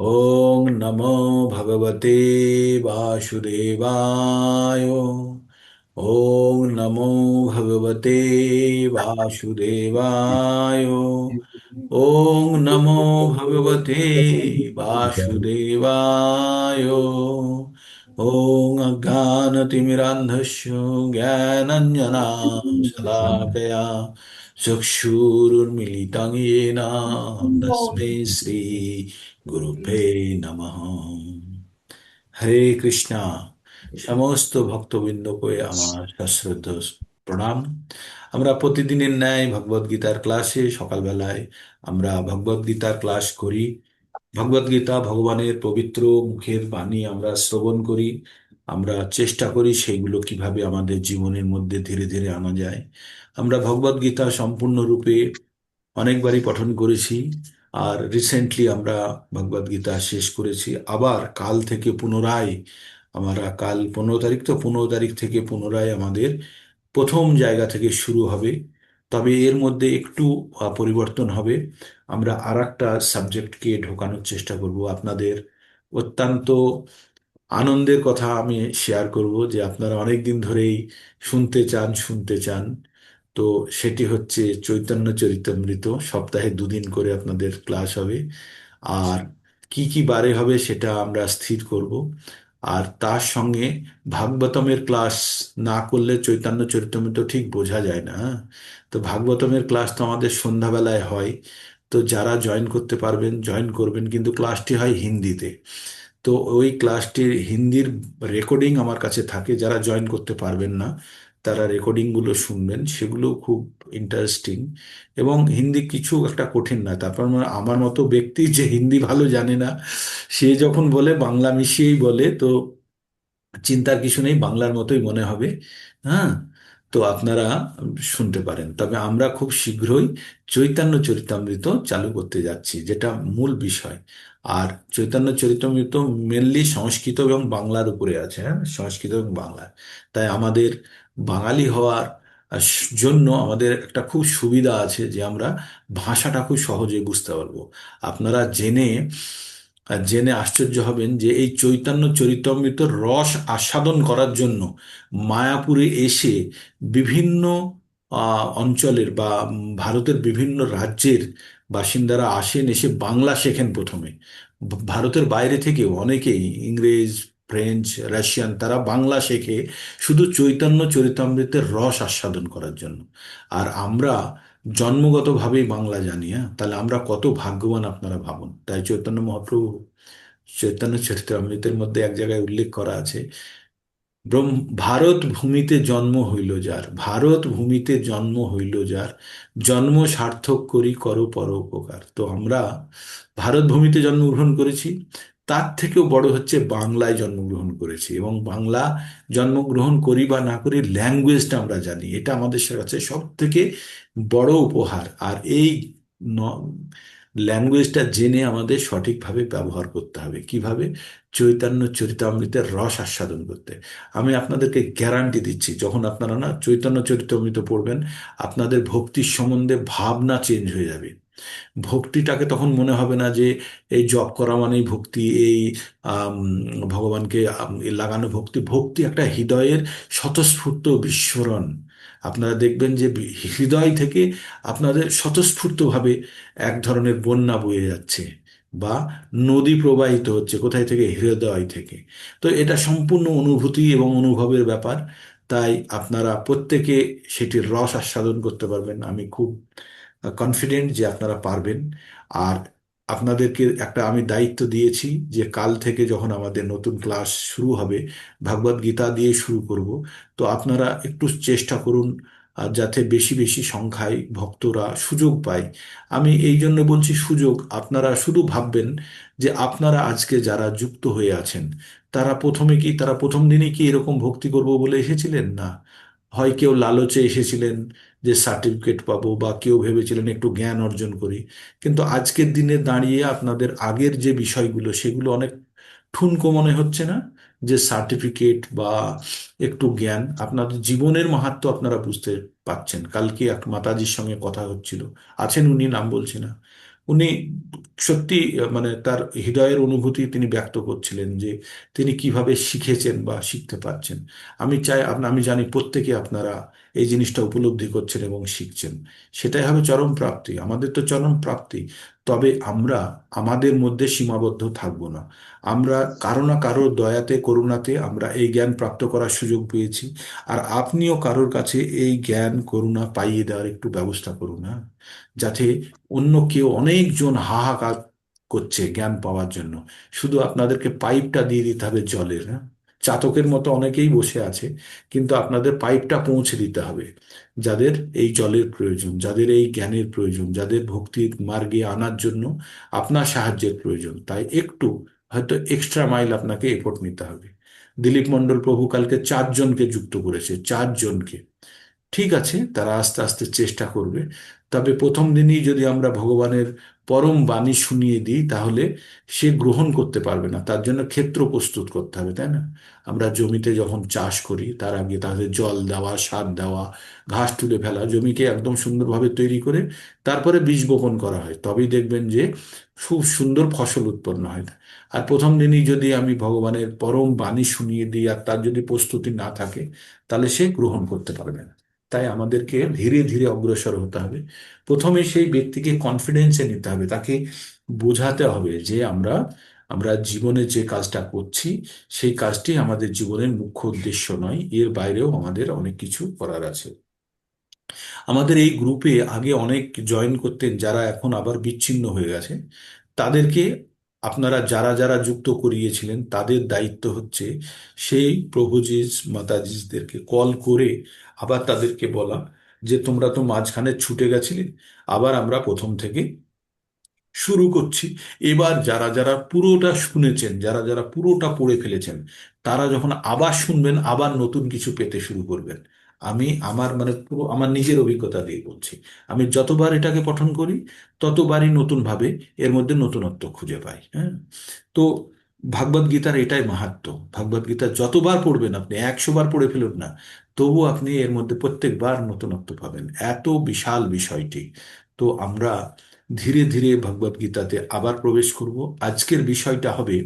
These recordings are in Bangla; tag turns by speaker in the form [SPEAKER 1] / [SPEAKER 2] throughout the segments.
[SPEAKER 1] ओम नमो भगवते वासुदेवाय। ओम नमो भगवते वासुदेवाय। ओम नमो भगवते वासुदेवाय। ओम अज्ञानतिमिरान्धस्य ज्ञानञ्जनशलाकया चक्षुरुन्मीलितं येन तस्मै श्री গুরুভে নমঃ। হরে কৃষ্ণা। সমস্ত ভক্তবৃন্দকে আমার সশ্রদ্ধ প্রণাম। আমরা প্রতিদিনের ন্যায় ভগবদ গীতার ক্লাসে সকালবেলায় আমরা ভগবদ গীতার ক্লাস করি। ভগবদ গীতা ভগবানের পবিত্র মুখের বাণী আমরা শ্রবণ করি। আমরা চেষ্টা করি সেইগুলো কিভাবে আমাদের জীবনের মধ্যে ধীরে ধীরে আনা যায়। আমরা ভগবদ গীতা সম্পূর্ণরূপে অনেকবারই পঠন করেছি। আর রিসেন্টলি আমরা ভগবদ গীতা শেষ করেছি। আবার কাল থেকে পুনরায় আমরা কাল 15 তারিখ, তো 15 তারিখ থেকে পুনরায় আমাদের প্রথম জায়গা থেকে শুরু হবে। তবে এর মধ্যে একটু পরিবর্তন হবে। আমরা আর একটা সাবজেক্টকে ঢোকানোর চেষ্টা করব আপনাদের। অত্যন্ত আনন্দের কথা আমি শেয়ার করব যে আপনারা অনেক দিন ধরেই শুনতে চান। তো সেটি হচ্ছে চৈতন্য চরিতামৃত। সপ্তাহে 2 দিন করে আপনাদের ক্লাস হবে। আর কি কি বারে হবে সেটা আমরা স্থির করব। আর তার সঙ্গে ভাগবতমের ক্লাস না করলে চৈতন্য চরিতামৃত ঠিক বোঝা যায় না, হ্যাঁ? তো ভাগবতমের ক্লাস তো আমাদের সন্ধ্যাবেলায় হয়। তো যারা জয়েন করতে পারবেন জয়েন করবেন, কিন্তু ক্লাসটি হয় হিন্দিতে। তো ওই ক্লাসটির হিন্দির রেকর্ডিং আমার কাছে থাকে। যারা জয়েন করতে পারবেন না তারা রেকর্ডিংগুলো শুনবেন, সেগুলো খুব ইন্টারেস্টিং। এবং হিন্দি কিছু একটা কঠিন না। তারপর আমার মতো ব্যক্তি যে হিন্দি ভালো জানে না, সে যখন বলে বাংলা মিশিয়েই বলে, তো চিন্তার কিছু নেই, বাংলার মতোই মনে হবে। হ্যাঁ, তো আপনারা শুনতে পারেন। তবে আমরা খুব শীঘ্রই চৈতন্য চরিতামৃত চালু করতে যাচ্ছি, যেটা মূল বিষয়। আর চৈতন্য চরিতামৃত মেনলি সংস্কৃত এবং বাংলার উপরে আছে, হ্যাঁ, সংস্কৃত এবং বাংলা। তাই আমাদের বাঙালি হওয়ার জন্য আমাদের একটা খুব সুবিধা আছে যে আমরা ভাষাটা খুব সহজে বুঝতে পারবো। আপনারা জেনে জেনে আশ্চর্য হবেন যে এই চৈতন্য চরিতামৃতর রস আস্বাদন করার জন্য মায়াপুরে এসে বিভিন্ন অঞ্চলের বা ভারতের বিভিন্ন রাজ্যের বাসিন্দারা আসেন, এসে বাংলা শেখেন প্রথমে। ভারতের বাইরে থেকে অনেকেই, ইংরেজ, ফ্রেঞ্চ, রাশিয়ান, তারা বাংলা শেখে শুধু চৈতন্য চরিতামৃতের রস আস্বাদন করার জন্য। আর আমরা জন্মগতভাবেই বাংলা জানি, হ্যাঁ? তাহলে আমরা কত ভাগ্যবান আপনারা ভাবুন। তাই চৈতন্য মহাপ্রভু চৈতন্য চরিতামৃতের মধ্যে এক জায়গায় উল্লেখ করা আছে, ভারত ভূমিতে জন্ম হইল যার, ভারত ভূমিতে জন্ম হইল যার, জন্ম সার্থক করি করো পরোপকার। তো আমরা ভারত ভূমিতে জন্মগ্রহণ করেছি, তার থেকেও বড় হচ্ছে বাংলায় জন্মগ্রহণ করেছি। এবং বাংলা জন্মগ্রহণ করি বা না করি, ল্যাঙ্গুয়েজটা আমরা জানি, এটা আমাদের কাছে সব থেকে বড় উপহার। আর এই ল্যাঙ্গুয়েজটা জেনে আমাদের সঠিকভাবে ব্যবহার করতে হবে। কিভাবে? চৈতন্য চরিতামৃতের রস আস্বাদন করতে। আমি আপনাদেরকে গ্যারান্টি দিচ্ছি, যখন আপনারা না চৈতন্য চরিতামৃত পড়বেন, আপনাদের ভক্তির সম্বন্ধে ভাবনা চেঞ্জ হয়ে যাবে। ভক্তিটাকে তখন মনে হবে না যে এই জপ করা মানেই ভক্তি, এই আম, ভগবানকে লাগানো ভক্তি। ভক্তি একটা হৃদয়ের স্বতঃস্ফূর্ত বিস্ফোরণ। আপনারা দেখবেন যে হৃদয় থেকে আপনাদের স্বতঃস্ফূর্তভাবে এক ধরনের বন্যা বয়ে যাচ্ছে, বা নদী প্রবাহিত হচ্ছে। কোথায় থেকে? হৃদয় থেকে। তো এটা সম্পূর্ণ অনুভূতি এবং অনুভবের ব্যাপার। তাই আপনারা প্রত্যেকে সেটির রস আস্বাদন করতে পারবেন। আমি খুব কনফিডেন্ট যে আপনারা পারবেন। আর আপনাদেরকে একটা আমি দায়িত্ব দিয়েছি যে কাল থেকে যখন আমাদের নতুন ক্লাস শুরু হবে, ভগবদ গীতা দিয়ে শুরু করব। তো আপনারা একটু চেষ্টা করুন যাতে বেশি বেশি সংখ্যায় ভক্তরা সুযোগ পায়। আমি এই জন্য বলছি সুযোগ। আপনারা শুধু ভাববেন যে আপনারা আজকে যারা যুক্ত হয়ে আছেন, তারা প্রথম দিনে কি এরকম ভক্তি করব বলে এসেছিলেন? না। হয় কেউ লালচে এসেছিলেন যে সার্টিফিকেট পাবো, বা কেউ ভেবেছিলেন একটু জ্ঞান অর্জন করি। কিন্তু আজকের দিনে দাঁড়িয়ে আপনাদের আগের যে বিষয়গুলো সেগুলো অনেক ঠুনকো মনে হচ্ছে না? যে সার্টিফিকেট বা একটু জ্ঞান, আপনাদের জীবনের মাহাত্ম্য আপনারা বুঝতে পাচ্ছেন। কালকে এক মাতাজির সঙ্গে কথা হচ্ছিল, আছেন উনি, নাম বলছি না। উনি সত্যি মানে তার হৃদয়ের অনুভূতি তিনি ব্যক্ত করছিলেন যে তিনি কিভাবে শিখেছেন বা শিখতে পারছেন। আমি চাই আমি জানি প্রত্যেকে আপনারা এই জিনিসটা উপলব্ধি করছেন এবং শিখছেন। সেটাই হবে চরম প্রাপ্তি, আমাদের তো চরম প্রাপ্তি। তবে আমরা আমাদের মধ্যে সীমাবদ্ধ থাকব না। আমরা কারো না কারো দয়াতে করুণাতে আমরা এই জ্ঞান প্রাপ্ত করার সুযোগ পেয়েছি। আর আপনিও কারোর কাছে এই জ্ঞান করুণা পাইয়ে দেওয়ার একটু ব্যবস্থা করুন, হ্যাঁ, যাতে অন্য কেউ, অনেকজন হাহাকার করছে জ্ঞান পাওয়ার জন্য, শুধু আপনাদেরকে পাইপটা দিয়ে দিতে হবে জলের, হ্যাঁ। চাতকের মতো অনেকেই বসে আছে, কিন্তু আপনাদের পাইপটা পৌঁছে দিতে হবে। যাদের এই জলের প্রয়োজন, যাদের এই জ্ঞানের প্রয়োজন, যাদের ভক্তির মার্গে আনার জন্য আপনার সাহায্যের প্রয়োজন, তাই একটু হয়তো এক্সট্রা মাইল আপনাকে এফোর্ট নিতে হবে। দিলীপ মণ্ডল প্রভু কালকে 4 জনকে যুক্ত করেছে, 4 জনকে। ঠিক আছে, তারা আস্তে আস্তে চেষ্টা করবে। তবে প্রথম দিনই যদি আমরা ভগবানের পরম বাণী শুনিয়ে দিই, তাহলে সে গ্রহণ করতে পারবে না। তার জন্য ক্ষেত্র প্রস্তুত করতে হবে, তাই না? আমরা জমিতে যখন চাষ করি, তার আগে তাদের জল দেওয়া, সার দেওয়া, ঘাস তুলে ফেলা, জমিকে একদম সুন্দরভাবে তৈরি করে তারপরে বীজ বপন করা হয়, তবেই দেখবেন যে খুব সুন্দর ফসল উৎপন্ন হয়। আর প্রথম দিনই যদি আমি ভগবানের পরম বাণী শুনিয়ে দিই আর তার যদি প্রস্তুতি না থাকে, তাহলে সে গ্রহণ করতে পারবে না। তাই আমাদেরকে ধীরে ধীরে অগ্রসর হতে হবে। প্রথমে সেই ব্যক্তিকে কনফিডেন্সে নিতে হবে, তাকে বোঝাতে হবে যে আমরা আমরা জীবনে যে কাজটা করছি, সেই কাজটি আমাদের জীবনের মুখ্য উদ্দেশ্য নয়, এর বাইরেও আমাদের অনেক কিছু করার আছে। আমাদের এই গ্রুপে আগে অনেক জয়েন করতেন, যারা এখন আবার বিচ্ছিন্ন হয়ে গেছে। তাদেরকে আপনারা যারা যারা যুক্ত করিয়েছিলেন, তাদের দায়িত্ব হচ্ছে সেই প্রভুজিস মাতাজিদেরকে কল করে আবার তাদেরকে বলা যে তোমরা তো মাঝখানে ছুটে গেছিলে, আবার আমরা প্রথম থেকে শুরু করছি। এবার যারা যারা পুরোটা শুনেছেন, যারা যারা পুরোটা পড়ে ফেলেছেন, তারা যখন আবার শুনবেন, আবার নতুন কিছু পেতে শুরু করবেন। আমি আমার মানে পুরো আমার নিজের অভিজ্ঞতা দিয়ে বলছি। আমি যতবার এটাকে পঠন করি, ততবারই নতুন ভাবে এর মধ্যে নতুনত্ব খুঁজে পাই, হ্যাঁ। তো ভাগবত গীতার এটাই মাহাত্ম্য। ভাগবত গীতা যতবার পড়বেন, আপনি 100 বার পড়ে ফেলুন না, তবু আপনি এর মধ্যে প্রত্যেকবার নতুনত্ব পাবেন, এত বিশাল বিষয়টি। তো আমরা ধীরে ধীরে ভগবদ গীতাতে আবার প্রবেশ করব। আজকের বিষয়টা হবে,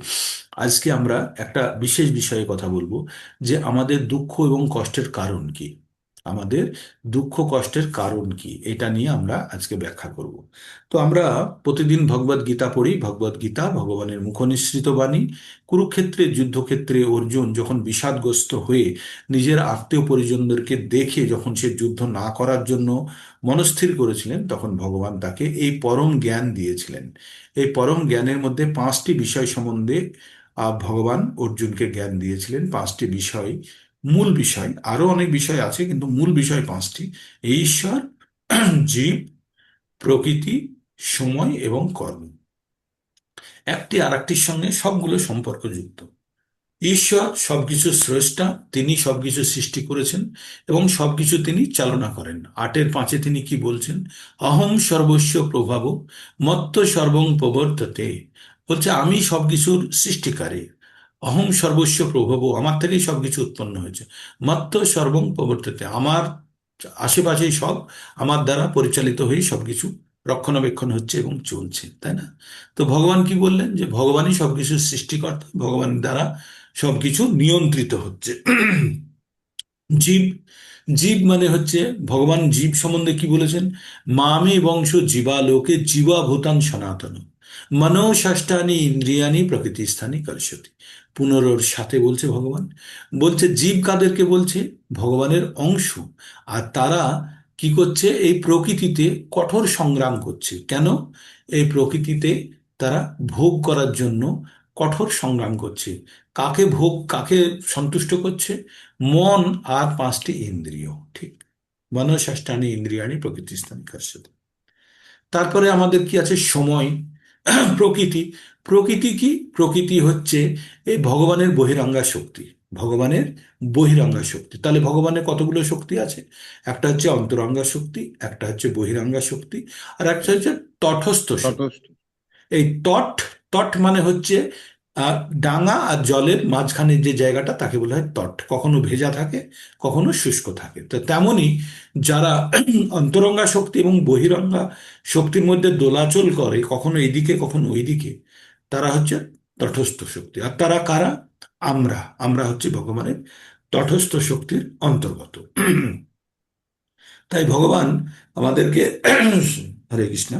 [SPEAKER 1] আজকে আমরা একটা বিশেষ বিষয়ে কথা বলবো, যে আমাদের দুঃখ এবং কষ্টের কারণ কি। আমাদের দুঃখ কষ্টের কারণ কি, এটা নিয়ে আমরা আজকে ব্যাখ্যা করব। তো আমরা প্রতিদিন ভগবদ গীতা পড়ি। ভগবদ গীতা ভগবানের মুখনিসৃত বাণী। কুরুক্ষেত্রের যুদ্ধক্ষেত্রে অর্জুন যখন বিষাদগ্রস্ত হয়ে নিজের আত্মীয় পরিজনদেরকে দেখে যখন সে যুদ্ধ না করার জন্য মনস্থির করেছিলেন, তখন ভগবান তাকে এই পরম জ্ঞান দিয়েছিলেন। এই পরম জ্ঞানের মধ্যে 5টি বিষয় সম্বন্ধে ভগবান অর্জুনকে জ্ঞান দিয়েছিলেন। 5টি বিষয়, মূল বিষয়, আরো অনেক বিষয় আছে, কিন্তু মূল বিষয় 5টি। ঈশ্বর, জীব, প্রকৃতি, সময় এবং কর্ম। একটি আর একটির সঙ্গে সবগুলো সম্পর্কযুক্ত। ঈশ্বর সবকিছু স্রষ্টা, তিনি সবকিছু সৃষ্টি করেছেন এবং সবকিছু তিনি চালনা করেন। 8-এর 5-এ তিনি কি বলছেন? অহম সর্বস্ব প্রভাব মত্ত সর্বং প্রবর্ততে। বলছে আমি সবকিছুর সৃষ্টিকারী। অহম সর্বস্ব প্রভাব, আমার থেকেই সবকিছু উৎপন্ন হয়েছে। মত্ত সর্বং প্রবর্ততে, আমার আশেপাশেই সব আমার দ্বারা পরিচালিত হয়ে সবকিছু রক্ষণাবেক্ষণ হচ্ছে এবং চলছে, তাই না? তো ভগবান কি বললেন? যে ভগবানই সবকিছু সৃষ্টিকর্তা, ভগবান দ্বারা সবকিছু নিয়ন্ত্রিত হচ্ছে। জীব, জীব মানে হচ্ছে, ভগবান জীব সম্বন্ধে কি বলেছেন? মামে বংশ জীবালোকে জীবা ভূতান সনাতন মনোষষ্ঠানি ইন্দ্রিয়ানি প্রকৃতি স্থানে কর্ষতি। পুনরোর সাথে বলছে ভগবান, বলছে জীব কাদেরকে বলছে? ভগবানের অংশ। আর তারা কি করছে? এই প্রকৃতিতে কঠোর সংগ্রাম করছে। কেন? এই প্রকৃতিতে তারা ভোগ করার জন্য কঠোর সংগ্রাম করছে। কাকে ভোগ, কাকে সন্তুষ্ট করছে? মন আর 5টি ইন্দ্রিয়, ঠিক। মনঃষষ্ঠানি ইন্দ্রিয়াণি প্রকৃতিস্থানে কার্যত। তারপরে আমাদের কি আছে? সময়। প্রকৃতি। প্রকৃতি কি? প্রকৃতি হচ্ছে এই ভগবানের বহিরাঙ্গা শক্তি। ভগবানের বহিরাঙ্গা শক্তি। তাহলে ভগবানের কতগুলো শক্তি আছে? একটা হচ্ছে অন্তরঙ্গা শক্তি, একটা হচ্ছে বহিরাঙ্গা শক্তি, আর একটা হচ্ছে তটস্থ শক্তি।
[SPEAKER 2] তটস্থ।
[SPEAKER 1] এই তট, তট মানে হচ্ছে আর ডাঙা আর জলের মাঝখানে যে জায়গাটা তাকে বলা হয় তট, কখনো ভেজা থাকে কখনো শুষ্ক থাকে। তো তেমনই যারা অন্তরঙ্গা শক্তি এবং বহিরঙ্গা শক্তির মধ্যে দোলাচল করে, কখনো এদিকে কখনো ওইদিকে, তারা হচ্ছে তটস্থ শক্তি। আর তারা কারা? আমরা আমরা হচ্ছে ভগবানের তটস্থ শক্তির অন্তর্গত। তাই ভগবান আমাদেরকে হরে কৃষ্ণ,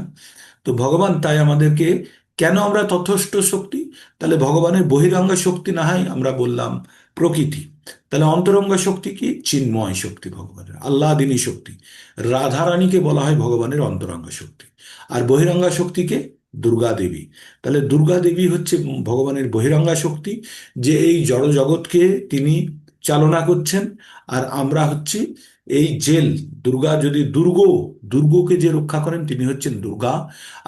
[SPEAKER 1] তো ভগবান তাই আমাদেরকে, কেন আমরা তথস্থ শক্তি? তাহলে ভগবানের বহিরঙ্গ শক্তি না হয় আমরা বললাম প্রকৃতি, তাহলে অন্তরঙ্গ শক্তি কি? চিন্ময় শক্তি, ভগবানের আহ্লাদিনী শক্তি। রাধারানীকে বলা হয় ভগবানের অন্তরঙ্গ শক্তি। আর বহিরঙ্গা শক্তিকে দুর্গা দেবী। তাহলে দুর্গা দেবী হচ্ছে ভগবানের বহিরঙ্গা শক্তি, যে এই জড় জগৎকে তিনি চালনা করছেন। আর আমরা হচ্ছি এই জেল। দুর্গা যদি দুর্গকে যে রক্ষা করেন তিনি হচ্ছেন দুর্গা।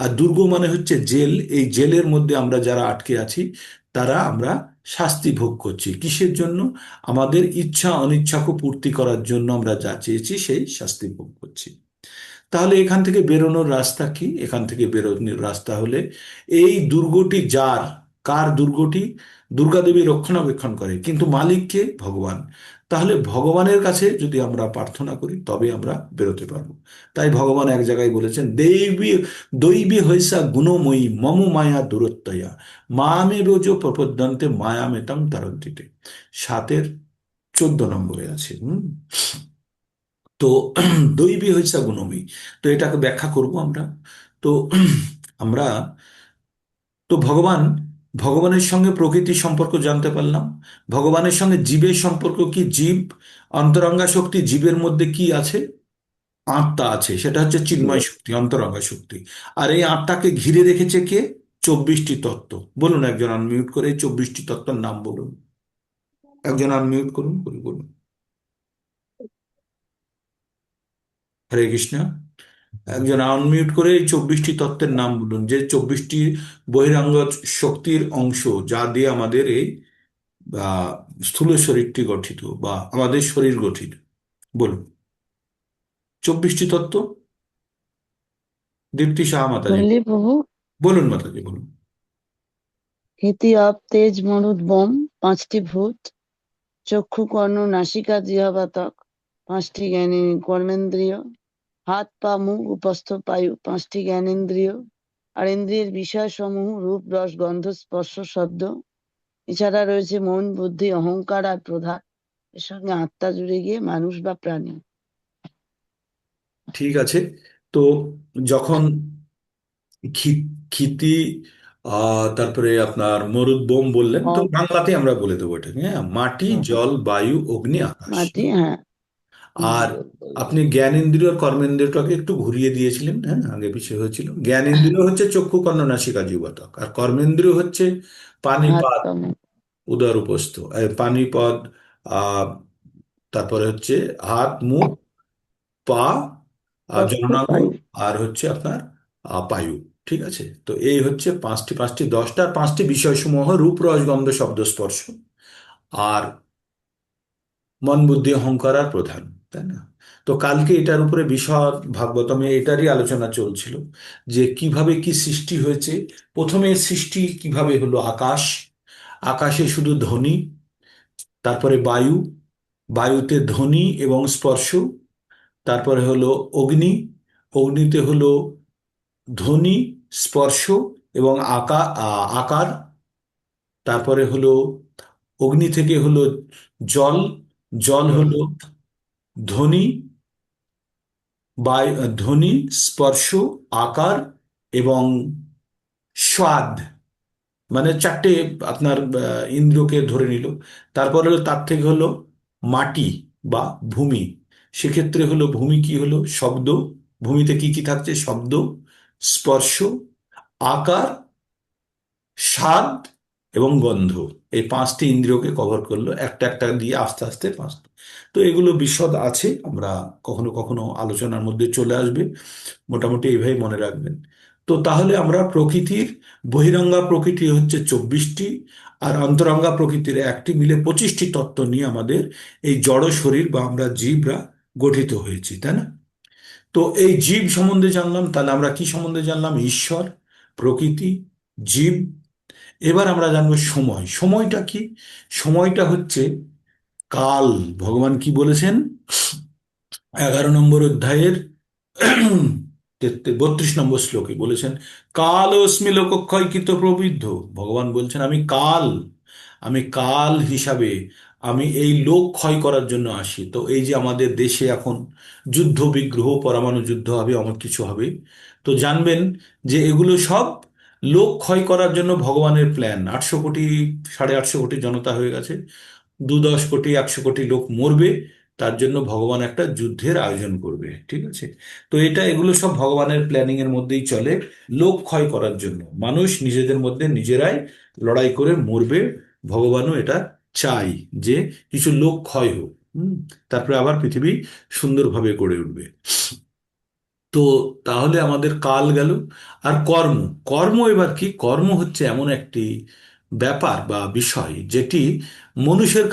[SPEAKER 1] আর দুর্গ মানে হচ্ছে জেল। এই জেলের মধ্যে আমরা যারা আটকে আছি, তারা আমরা শাস্তি ভোগ করছি কিসের জন্য? আমাদের ইচ্ছা অনিচ্ছাকে পূর্তি করার জন্য আমরা যা চেয়েছি সেই শাস্তি ভোগ করছি। তাহলে এখান থেকে বেরোনোর রাস্তা কি? এখান থেকে বেরোনোর রাস্তা হলে এই দুর্গটি যার, কার দুর্গটি? দুর্গা দেবী রক্ষণাবেক্ষণ করে, কিন্তু মালিক কে? ভগবান। তাহলে ভগবানের কাছে যদি আমরা প্রার্থনা করি তবে আমরা বেরোতে পারবো। তাই ভগবান এক জায়গায় বলেছেন, দেবী দৈবী হৈসা গুণময়ী মম মায়া দূরত্বয়া মামে রোজ প্রপদ্যন্তে মায়া মেতাম তারন্তিতে। 7-14 নম্বরে আছে। তো দৈবী হইসা গুণমী, তো এটাকে ব্যাখ্যা করব আমরা। তো আমরা, তো ভগবানের সঙ্গে প্রকৃতির সম্পর্ক জানতে পারলাম। ভগবানের সঙ্গে জীবের সম্পর্ক কি? জীব অন্তরঙ্গা শক্তি, জীবের মধ্যে কি আছে? আত্মা আছে, সেটা হচ্ছে চিন্ময় শক্তি, অন্তরঙ্গা শক্তি। আর এই আত্মাকে ঘিরে রেখেছে কে? 24টি তত্ত্ব। বলুন, একজন আনমিউট করে এই 24টি তত্ত্বের নাম বলুন। একজন আনমিউট করুন, বলুন। হরে কৃষ্ণ। একজন আনমিউট করে এই 24টি তত্ত্বের নাম বলুন, যে 24টি বহিরাঙ্গ শক্তির অংশ, যা দিয়ে আমাদের এই আহ, স্থূল শরীরটি গঠিত বা আমাদের শরীর গঠিত। বলুন 24টি তত্ত্ব। দীপ্তি শাহ মাতাজি।
[SPEAKER 2] বললি প্রভু।
[SPEAKER 1] বলুন মাতাজি, বলুন।
[SPEAKER 2] হিতি আপ তেজ মরুদ বোম, 5টি ভূত, চক্ষু কর্ণ নাসিকা জিহ্বা ত্বক, 5টি কর্মেন্দ্রিয়, হাত পা মুখ উপস্থ পায়ু, 5টি জ্ঞানেন্দ্রিয়, আর ইন্দ্রিয়ের বিষয় সমূহ রূপ রস গন্ধ স্পর্শ শব্দ। এছাড়া রয়েছে মন বুদ্ধি অহংকার আর প্রধান। এর সঙ্গে আত্মা জুড়ে গিয়ে মানুষ বা প্রাণী।
[SPEAKER 1] ঠিক আছে। তো যখন ক্ষিতি, তারপরে আপনার মরুদ্গম বললেন, তো
[SPEAKER 2] অ-
[SPEAKER 1] বাংলাতে আমরা বলে দেবো এটাকে, হ্যাঁ, মাটি জল বায়ু অগ্নি আকাশ।
[SPEAKER 2] মাটি, হ্যাঁ। হুম।
[SPEAKER 1] আর আপনি জ্ঞানেন্দ্রিয় আর কর্মেন্দ্রিয়টাকে একটু ঘুরিয়ে দিয়েছিলেন, হ্যাঁ, আগে পিছিয়ে হয়েছিল। জ্ঞানেন্দ্রিয় হচ্ছে চক্ষু কর্ণ নাসিকা জিহ্বা, আর কর্মেন্দ্রিয় হচ্ছে
[SPEAKER 2] হাত
[SPEAKER 1] পানিপাত,
[SPEAKER 2] পা মুখ
[SPEAKER 1] উদর উপস্থ, পানিপদ, আহ তারপরে হচ্ছে হাত মুখ পা,
[SPEAKER 2] চক্ষু
[SPEAKER 1] জননাঙ্গ,
[SPEAKER 2] পায়ু।
[SPEAKER 1] আর হচ্ছে আপনার পায়ু। ঠিক আছে, তো এই হচ্ছে পাঁচটি পাঁচটি 10টা, আর 5টি বিষয়সমূহ রূপ রস গন্ধ শব্দ স্পর্শ। আর মন বুদ্ধি অহংকার আর প্রধান, তাই না? তো কালকে এটার উপরে বিশদ ভাগবতমে এটারই আলোচনা চলছিল, যে কিভাবে কি সৃষ্টি হয়েছে। প্রথমে সৃষ্টি কিভাবে হলো? আকাশ, আকাশে শুধু ধ্বনি, তারপরে বায়ু, বায়ুতে ধ্বনি এবং স্পর্শ, তারপরে হলো অগ্নি, অগ্নিতে হলো ধ্বনি, স্পর্শ এবং আকার, তারপরে হলো অগ্নি থেকে হলো জল, জল হলো ধ্বনি, ধ্বনি, স্পর্শ, আকার এবং স্বাদ, মানে 4টে আপনার ইন্দ্রিয়কে ধরে নিল। তারপর হলো তার থেকে হলো মাটি বা ভূমি। সেক্ষেত্রে হলো ভূমি কি হলো? শব্দ। ভূমিতে কি কি থাকছে? শব্দ, স্পর্শ, আকার, স্বাদ এবং গন্ধ। এই 5টি ইন্দ্রিয়কে কভার করলো, একটা একটা দিয়ে আস্তে আস্তে 5টা। তো এগুলো বিশদ আছে, আমরা কখনো কখনো আলোচনার মধ্যে চলে আসবে। মোটামুটি এইভাবে মনে রাখবেন। তো তাহলে আমরা প্রকৃতির বহিরঙ্গা প্রকৃতি হচ্ছে 24টি, আর অন্তরঙ্গা প্রকৃতির একটি মিলে 25টি তত্ত্ব নিয়ে আমাদের এই জড় শরীর বা আমরা জীবরা গঠিত হয়েছি, তাই না? তো এই জীব সম্বন্ধে জানলাম, তাহলে আমরা কি সম্বন্ধে জানলাম? ঈশ্বর, প্রকৃতি, জীব এবার আমরা জানবো সময়। সময়টা কি? সময়টা হচ্ছে কাল। ভগবান কি বলেছেন 11 নম্বর অধ্যায়ের 32 নম্বর শ্লোকে বলেছেন, কাল অস্মি লোকক্ষয় কৃত প্রবৃদ্ধ। ভগবান বলছেন আমি কাল, আমি কাল হিসাবে আমি এই লোক ক্ষয় করার জন্য আসি। তো এই যে আমাদের দেশে এখন যুদ্ধ বিগ্রহ, পরমাণু যুদ্ধ হবে, অনেক কিছু হবে, তো জানবেন যে এগুলো সব লোক ক্ষয় করার জন্য ভগবানের প্ল্যান। 800 কোটি, 850 কোটি জনতা হয়ে গেছে, 10 কোটি 100 কোটি লোক মরবে, তার জন্য ভগবান একটা যুদ্ধের আয়োজন করবে, ঠিক আছে? তো এগুলো সব ভগবানের প্ল্যানিং এর মধ্যেই চলে, লোক ক্ষয় করার জন্য। মানুষ নিজেদের মধ্যে নিজেরাই লড়াই করে মরবে। ভগবানও এটা চাই যে কিছু লোক ক্ষয় হোক, তারপরে আবার পৃথিবী সুন্দরভাবে গড়ে উঠবে। তো তাহলে আমাদের কাল গেল। আর কর্ম। কর্ম এবার কি? কর্ম হচ্ছে এমন একটি ব্যাপার বা বিষয় যেটি মনুষ্যের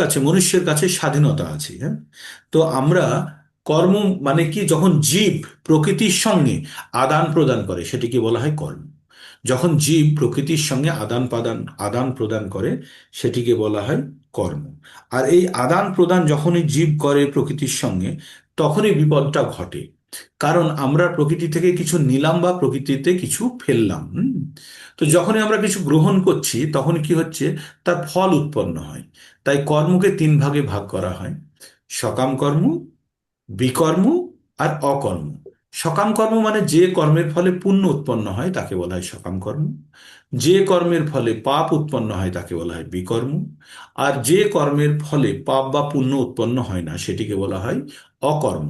[SPEAKER 1] কাছে স্বাধীনতা আছে, হ্যাঁ। তো আমরা কর্ম মানে কি, যখন জীব প্রকৃতির সঙ্গে আদান প্রদান করে সেটিকে বলা হয় কর্ম। যখন জীব প্রকৃতির সঙ্গে আদান প্রদান করে সেটিকে বলা হয় কর্ম। আর এই আদান প্রদান যখনই জীব করে প্রকৃতির সঙ্গে, তখনই বিপদটা ঘটে। কারণ আমরা প্রকৃতি থেকে কিছু নিলাম বা প্রকৃতিতে কিছু ফেললাম। তো যখনই আমরা কিছু গ্রহণ করছি তখন কি হচ্ছে, তার ফল উৎপন্ন হয়। তাই কর্মকে 3 ভাগে ভাগ করা হয়: সকাম কর্ম, বিকর্ম আর অকর্ম। সকাম কর্ম মানে যে কর্মের ফলে পুণ্য উৎপন্ন হয় তাকে বলা হয় সকাম কর্ম। যে কর্মের ফলে পাপ উৎপন্ন হয় তাকে বলা হয় বিকর্ম। আর যে কর্মের ফলে পাপ বা পুণ্য উৎপন্ন হয় না সেটিকে বলা হয় অকর্ম।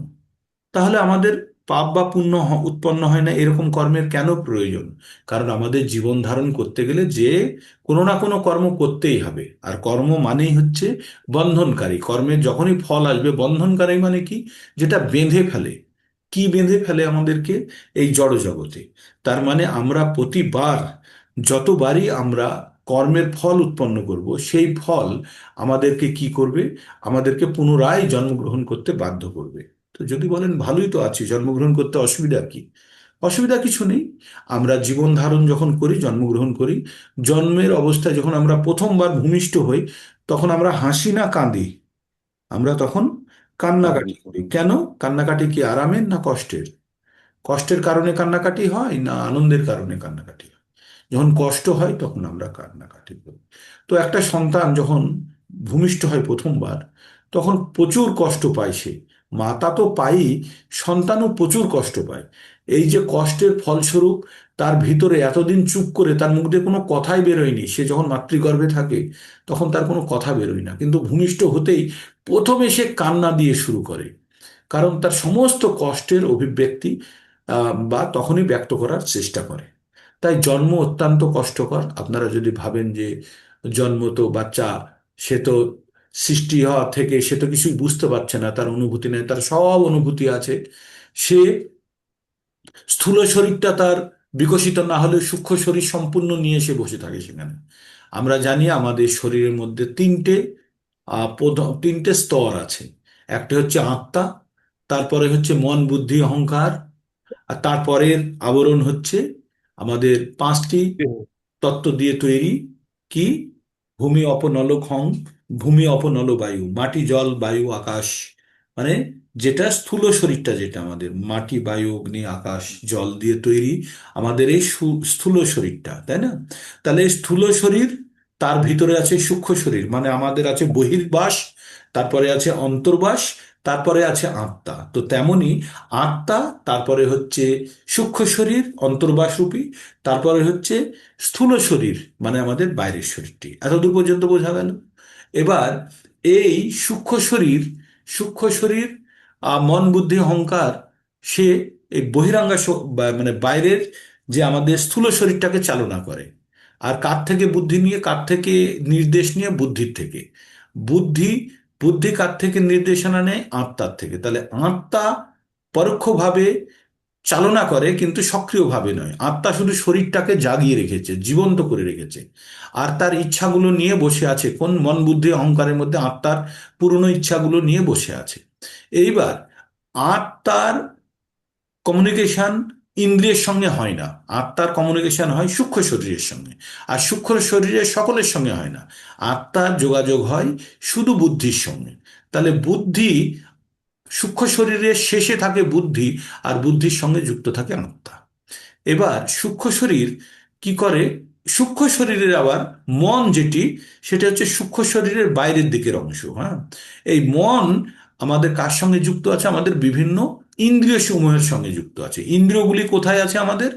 [SPEAKER 1] তাহলে আমাদের পাপ বা পুণ্য উৎপন্ন হয় না এরকম কর্মের কেন প্রয়োজন? কারণ আমাদের জীবন ধারণ করতে গেলে যে কোনো না কোনো কর্ম করতেই হবে। আর কর্ম মানেই হচ্ছে বন্ধনকারী। কর্মের যখনই ফল আসবে, বন্ধনকারী মানে কি? যেটা বেঁধে ফেলে। কি বেঁধে ফেলে আমাদেরকে? এই জড় জগতে। তার মানে আমরা প্রতিবার, যতবারই আমরা কর্মের ফল উৎপন্ন করব, সেই ফল আমাদেরকে কি করবে? আমাদেরকে পুনরায় জন্মগ্রহণ করতে বাধ্য করবে। তো যদি বলেন ভালোই তো আছি, জন্মগ্রহণ করতে অসুবিধা কি? অসুবিধা কিছু নেই। আমরা জীবন ধারণ যখন করি, জন্মগ্রহণ করি, জন্মের অবস্থায় যখন আমরা প্রথমবার ভূমিষ্ঠ হই, তখন আমরা হাসি না কাঁদি? আমরা তখন কান্নাকাটি করি কেন? কান্নাকাটি কি আরামের না কষ্টের? কষ্টের কারণে কান্নাকাটি হয় না আনন্দের কারণে কান্নাকাটি হয়? যখন কষ্ট হয় তখন আমরা কান্নাকাটি করি। তো একটা সন্তান যখন ভূমিষ্ঠ হয় প্রথমবার, তখন প্রচুর কষ্ট পায় সে। মাতা তো পায়ই, সন্তানও প্রচুর কষ্ট পায়। এই যে কষ্টের ফলস্বরূপ তার ভিতরে এতদিন চুপ করে, তার মুখ দিয়ে কোনো কথাই বেরোয়নি, সে যখন মাতৃগর্ভে থাকে তখন তার কোনো কথা বেরোয় না, কিন্তু ভূমিষ্ঠ হতেই প্রথমে সে কান্না দিয়ে শুরু করে। কারণ তার সমস্ত কষ্টের অভিব্যক্তি বা তখনই ব্যক্ত করার চেষ্টা করে। তাই জন্ম অত্যন্ত কষ্টকর। আপনারা যদি ভাবেন যে জন্ম তো বাচ্চা, সে তো সৃষ্টি হওয়া থেকে সে তো কিছুই বুঝতে পারছে না, তার অনুভূতি নেই, তার সব অনুভূতি আছে। সে স্থূল শরীরটা তার বিকশিত না হলে সূক্ষ্ম শরীর সম্পূর্ণ নিয়ে এসে বসে থাকে সেখানে। আমরা জানি আমাদের শরীরের মধ্যে তিনটে স্তর আছে। একটা হচ্ছে আত্মা, তারপরে হচ্ছে মন বুদ্ধি অহংকার, আর তারপরের আবরণ হচ্ছে আমাদের 5টি তত্ত্ব দিয়ে তৈরি। কি? ভূমি অপ নল খং, ভূমি অপ নল বায়ু, মাটি জল বায়ু আকাশ। মানে যেটা স্থূল শরীরটা, যেটা আমাদের মাটি বায়ু অগ্নি আকাশ জল দিয়ে তৈরি, আমাদের এই স্থূল শরীরটা, তাই না? তাহলে এই স্থূল শরীর, তার ভিতরে আছে সূক্ষ্ম শরীর, মানে আমাদের আছে বহির্বাস, তারপরে আছে অন্তর্বাস, তারপরে আছে আত্মা। তো তেমনি আত্মা, তারপরে হচ্ছে সূক্ষ্ম শরীর অন্তর্বাস রূপী, তারপরে হচ্ছে স্থূল শরীর মানে আমাদের বাইরের শরীরটি। এতদূর পর্যন্ত বোঝা গেল। এবার এই সূক্ষ্ম শরীর মন বুদ্ধি অহংকার, সে এই মানে বাইরের যে আমাদের স্থূল শরীরটাকে চালনা করে। আর কার থেকে বুদ্ধি নিয়ে, কার থেকে নির্দেশ নিয়ে? বুদ্ধির থেকে। বুদ্ধি বুদ্ধি কার থেকে নির্দেশনা নেয়? আত্মার থেকে। তাহলে আত্মা পরোক্ষভাবে চালনা করে কিন্তু সক্রিয়ভাবে নয়। আত্মা শুধু শরীরটাকে জাগিয়ে রেখেছে, জীবন্ত করে রেখেছে। আর তার ইচ্ছাগুলো নিয়ে বসে আছে, কোন মন বুদ্ধি অহংকারের মধ্যে আত্মার পুরনো ইচ্ছাগুলো নিয়ে বসে আছে। এইবার আত্মার কমিউনিকেশন ইন্দ্রিয়ের সঙ্গে হয় না। আত্মার কমিউনিকেশন হয় সূক্ষ্ম শরীরের সঙ্গে, আর সূক্ষ্ম শরীরের সকলের সঙ্গে হয় না। আত্মার যোগাযোগ হয় শুধু বুদ্ধির সঙ্গে। তাহলে বুদ্ধি, সূক্ষ্ম শরীরের শেষে থাকে বুদ্ধি, আর বুদ্ধির সঙ্গে যুক্ত থাকে আত্মা। এবার সূক্ষ্ম শরীর কি করে? সূক্ষ্ম শরীরের আবার মন যেটি, সেটা হচ্ছে সূক্ষ্ম শরীরের বাইরের দিকের অংশ। হ্যাঁ, এই মন আমাদের কার সঙ্গে যুক্ত আছে? আমাদের বিভিন্ন ইন্দ্রিয় সমূহের সঙ্গে যুক্ত আছে। ইন্দ্রিয়গুলি কোথায় আছে? আমাদের